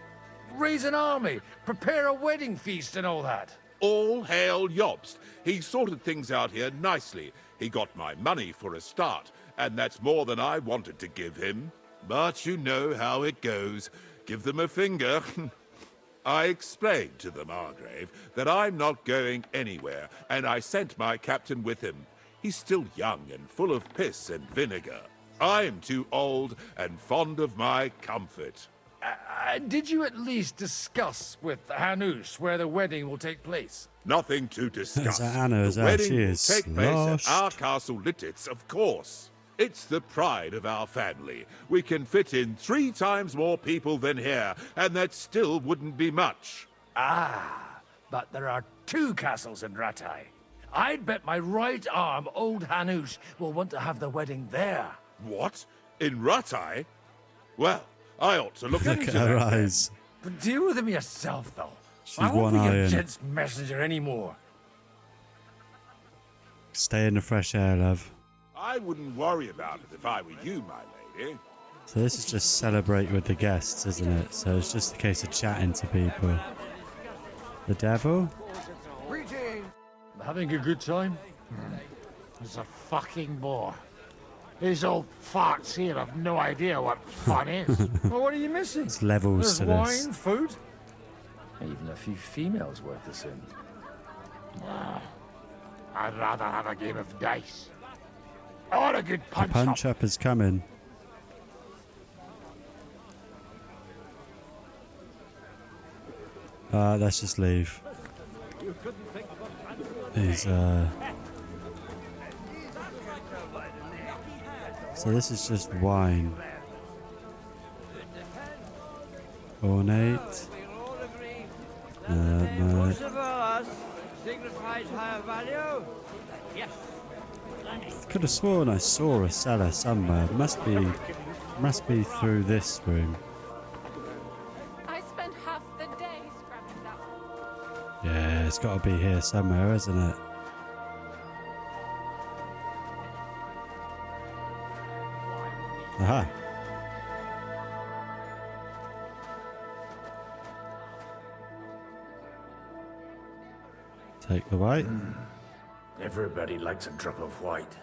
Raise an army, prepare a wedding feast and all that? All hail Jobst. He sorted things out here nicely. He got my money for a start, and that's more than I wanted to give him. But you know how it goes. Give them a finger. I explained to the Margrave that I'm not going anywhere, and I sent my captain with him. He's still young and full of piss and vinegar. I'm too old and fond of my comfort. Did you at least discuss with Hanush where the wedding will take place? Nothing to discuss. That Anna is the out. wedding She will is take place at sloshed. our castle Littitz, of course. It's the pride of our family. We can fit in 3 times more people than here, and that still wouldn't be much. Ah, but there are 2 castles in Rattay. I'd bet my right arm old Hanush will want to have the wedding there. What? In Rattay? Well, I ought to look Look into at her that. then. eyes. But deal with him yourself, though. She's I won't be one-eyeing. your gent's messenger anymore. Stay in the fresh air, love. I wouldn't worry about it if I were you, my lady. So this is just celebrate with the guests, isn't it? So it's just a case of chatting to people. The devil? Having a good time? It's a fucking bore. These old farts here have no idea what fun is. Well, what are you missing? It's levels There's to wine, this. food, even a few females worth the sin. I'd rather have a game of dice. I want a good The punch, punch up is coming. Let's just leave. He's So this is just wine. Ornate. No. Signifies higher value? Yes. Could have sworn I saw a cellar somewhere. Must be through this room. I spent half the day scrubbing that one. Yeah, it's got to be here somewhere, isn't it? Aha. Take the white. Everybody likes a drop of white.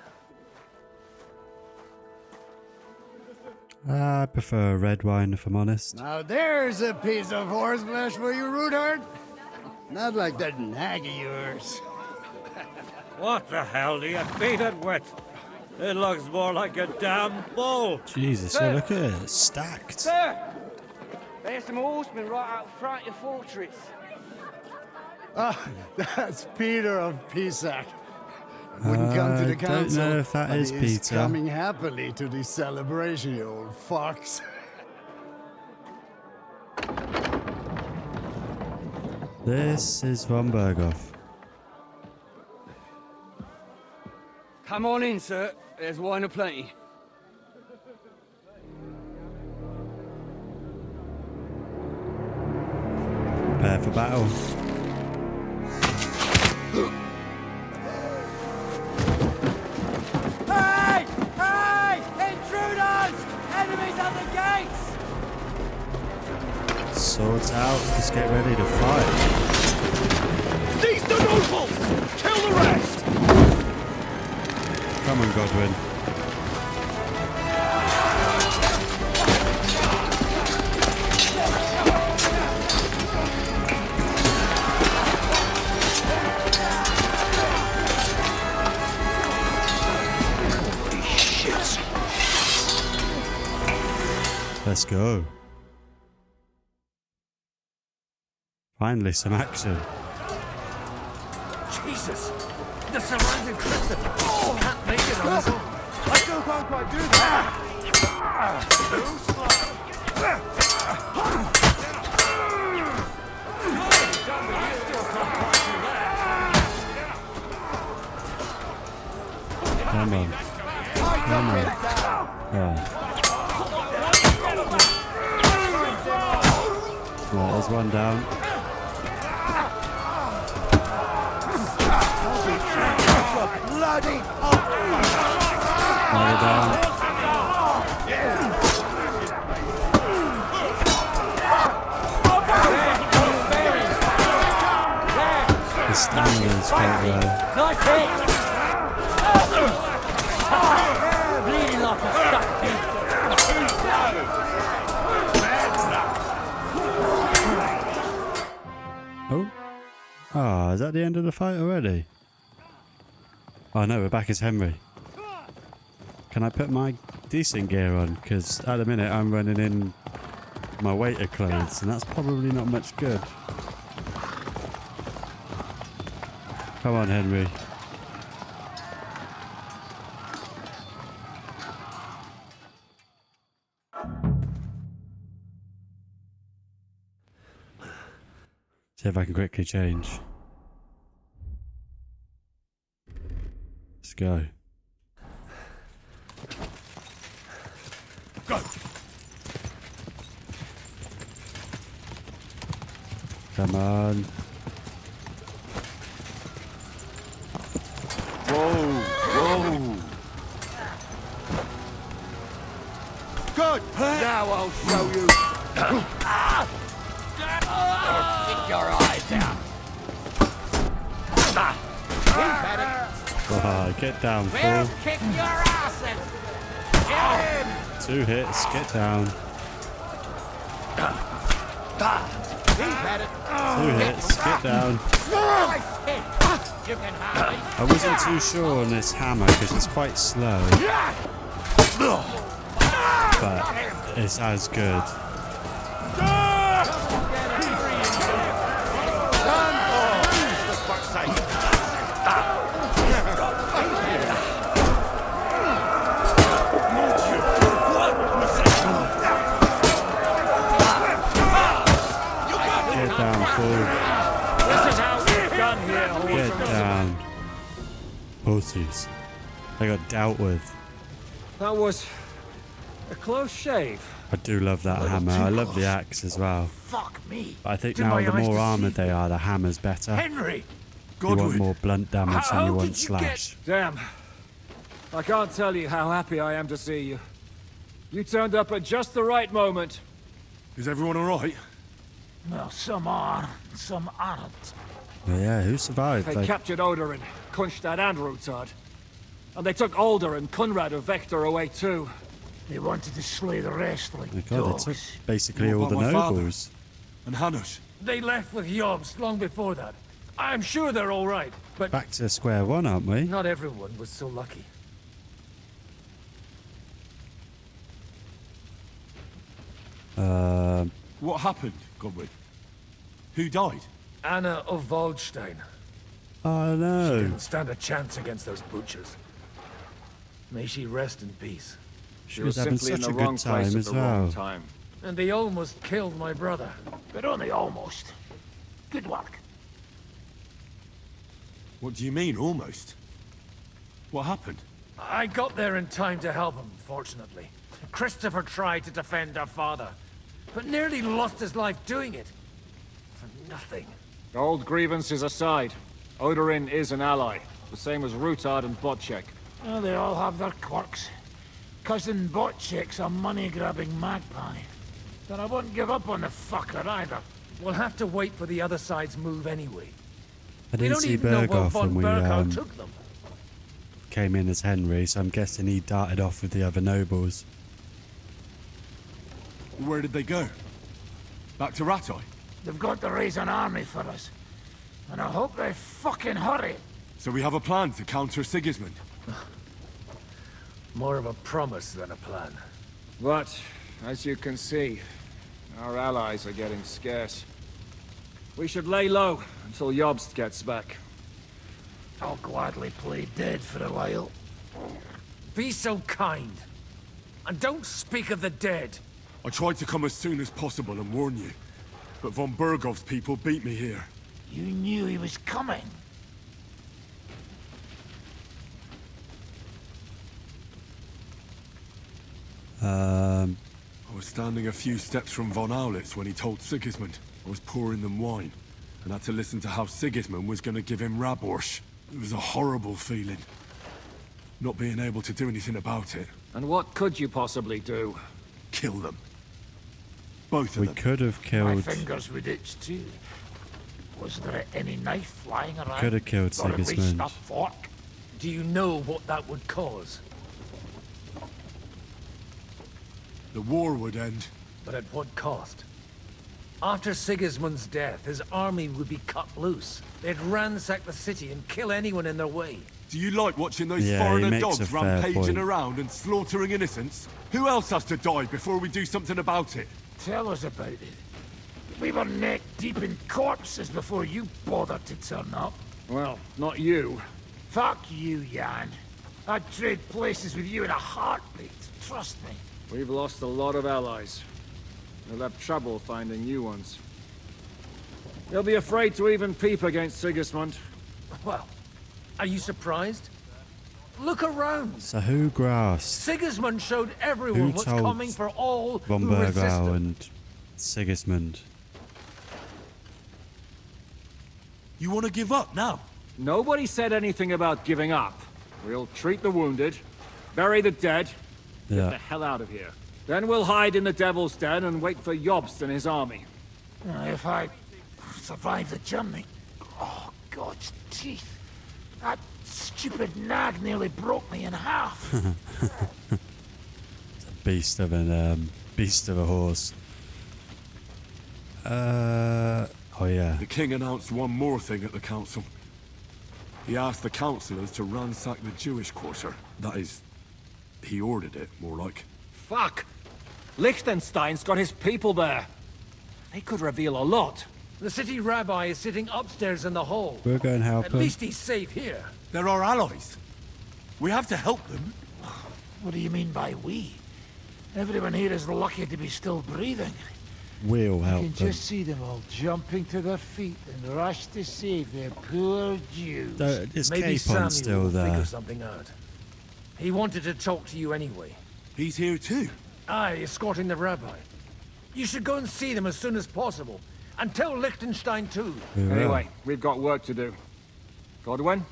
I prefer red wine, if I'm honest. Now there's a piece of horseflesh for you, Rudhart. Not like that nag of yours. What the hell do you feed it with? It looks more like a damn bull. Jesus, yeah, look at it. It's stacked. Sir! There's some horsemen right out front of the fortress. Ah, that's Peter of Pisac. Wouldn't come to the council. Don't know if that but is he's Peter. coming happily to the celebration, you old fox. This is von Berghoff. Come on in, sir. There's wine aplenty. Prepare for battle. Hey! Hey! Intruders! Enemies at the gates! Swords out. Let's get ready to fight. Seize the nobles! Kill the rest! Come on, Godwin. Let's go. Finally, some action. Jesus! The surrounding crypts are can't make it on us. I still can't quite do that! Too slow! Come on. Come on. Oh. Right, there's one down. Bloody Another down. The stamina's quite low. Nice hit! Bleeding like a stuck pig. Oh. Ah, is that the end of the fight already? Oh no, we're back as Henry. Can I put my decent gear on? Because at the minute I'm running in my waiter clothes and that's probably not much good. Come on, Henry. See if I can quickly change. Let's go. Go! Come on. Whoa! Whoa! Good! Now I'll show you! Stick your eyes out! Oh, get down, We'll fool. kick your ass and kill him! 2 hits, get down. He's had it! 2 hits, get down. Nice hit! You can have it! I wasn't too sure on this hammer because it's quite slow. But it's as good. Get down, fool. This is how it's done here, Get down. Pussies. They got dealt with. That was a close shave. I do love that hammer. I love the axe as well. Fuck me. But I think Did now my the eyes more armoured deceive they are, the hammer's better. Henry! You want more blunt damage than you want did you slash. Damn. I can't tell you how happy I am to see you. You turned up at just the right moment. Is everyone alright? Well, some are, some aren't. Yeah, who survived? They captured Odorin, Kunstad and Rutard. And they took Alder and Kunrad of Vector away too. They wanted to slay the rest like Oh God, dogs. they took basically What all the about my father? nobles. And Hanush? They left with Jobst long before that. I'm sure they're all right, but Back to square one, aren't we? not everyone was so lucky. What happened, Godwin? Who died? Anna of Waldstein. Oh She no. didn't stand a chance against those butchers. May she rest in peace. She was having such a good time as well. And they almost killed my brother. But only almost. Good work. What do you mean, almost? What happened? I got there in time to help him, fortunately. Christopher tried to defend our father, but nearly lost his life doing it. For nothing. Old grievances aside, Odorin is an ally, the same as Rutard and Botchek. Well, they all have their quirks. Cousin Botchek's a money-grabbing magpie. But I wouldn't give up on the fucker either. We'll have to wait for the other side's move anyway. I We didn't don't see even know where Berghoff von when we Berghoff took them. came in as Henry, so I'm guessing he darted off with the other nobles. Where did they go? Back to Rattay? They've got to raise an army for us. And I hope they fucking hurry. So we have a plan to counter Sigismund? More of a promise than a plan. But, as you can see, our allies are getting scarce. We should lay low until Jobst gets back. I'll gladly play dead for a while. Be so kind. And don't speak of the dead. I tried to come as soon as possible and warn you, but von Berghoff's people beat me here. You knew he was coming. I was standing a few steps from von Aulitz when he told Sigismund I was pouring them wine, and had to listen to how Sigismund was going to give him Raborsch. It was a horrible feeling, not being able to do anything about it. And what could you possibly do? Kill them. Both of We them. could have My killed. fingers would itch too. Was there any knife flying around? Could have killed Or at least Sigismund. a fork? Do you know what that would cause? The war would end. But at what cost? After Sigismund's death, his army would be cut loose. They'd ransack the city and kill anyone in their way. Do you like watching those Yeah, he foreigner makes dogs a fair rampaging point. around and slaughtering innocents? Who else has to die before we do something about it? Tell us about it. We were neck deep in corpses before you bothered to turn up. Well, not you. Fuck you, Jan. I'd trade places with you in a heartbeat. Trust me. We've lost a lot of allies. We'll have trouble finding new ones. They'll be afraid to even peep against Sigismund. Well, are you surprised? Look around. So who grasped Sigismund showed everyone Who what's told coming for all von who resist Bergau him. and Sigismund? You want to give up now? Nobody said anything about giving up. We'll treat the wounded, bury the dead, get Yeah. the hell out of here. Then we'll hide in the Devil's Den and wait for Jobst and his army. If I survive the journey... Oh, God's teeth. That stupid nag nearly broke me in half. Beast of a horse. Oh yeah. The king announced one more thing at the council. He asked the councillors to ransack the Jewish quarter. That is, he ordered it, more like. Fuck! Liechtenstein's got his people there. They could reveal a lot. The city rabbi is sitting upstairs in the hall. We'll go and help At him. least he's safe here. They're our allies. We have to help them. What do you mean by we? Everyone here is lucky to be still breathing. We'll I help can them. just see them all jumping to their feet and rush to save their poor Jews. Is Maybe Capon Samuel still will there? figure something out. He wanted to talk to you anyway. He's here too? Aye, escorting the rabbi. You should go and see them as soon as possible. And tell Liechtenstein too. Yeah. Anyway, we've got work to do. Godwin?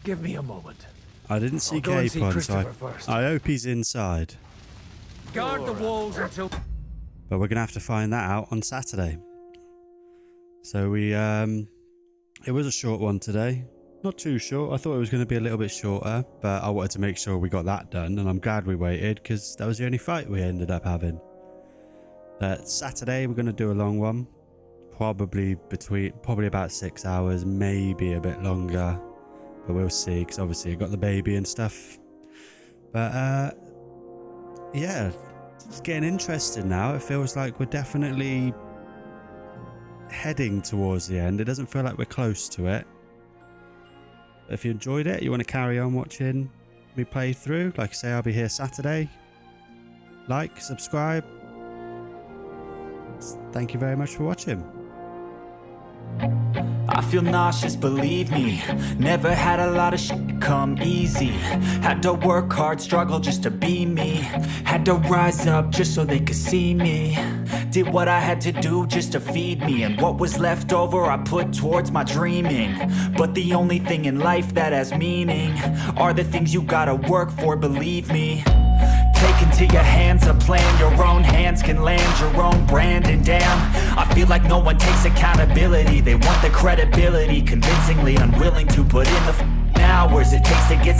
Give me a moment. I didn't see I'll go and see Capon, so Christopher first. I hope he's inside. Guard the walls until... But we're going to have to find that out on Saturday. So it was a short one today. Not too short. I thought it was going to be a little bit shorter, but I wanted to make sure we got that done, and I'm glad we waited because that was the only fight we ended up having. Saturday we're going to do a long one, probably about 6 hours, maybe a bit longer, but we'll see because obviously I got the baby and stuff. But yeah, it's getting interesting now. It feels like we're definitely heading towards the end. It doesn't feel like we're close to it. If you enjoyed it, you want to carry on watching me play through, like I say, I'll be here Saturday. Like, subscribe. Thank you very much for watching. I feel nauseous, believe me. Never had a lot of shit come easy. Had to work hard, struggle just to be me. Had to rise up just so they could see me. Did what I had to do just to feed me. And what was left over I put towards my dreaming. But the only thing in life that has meaning are the things you gotta work for, believe me. Take into your hands a plan. Your own hands can land your own brand. And damn, I feel like no one takes accountability. They want the credibility, convincingly unwilling to put in the hours it takes to get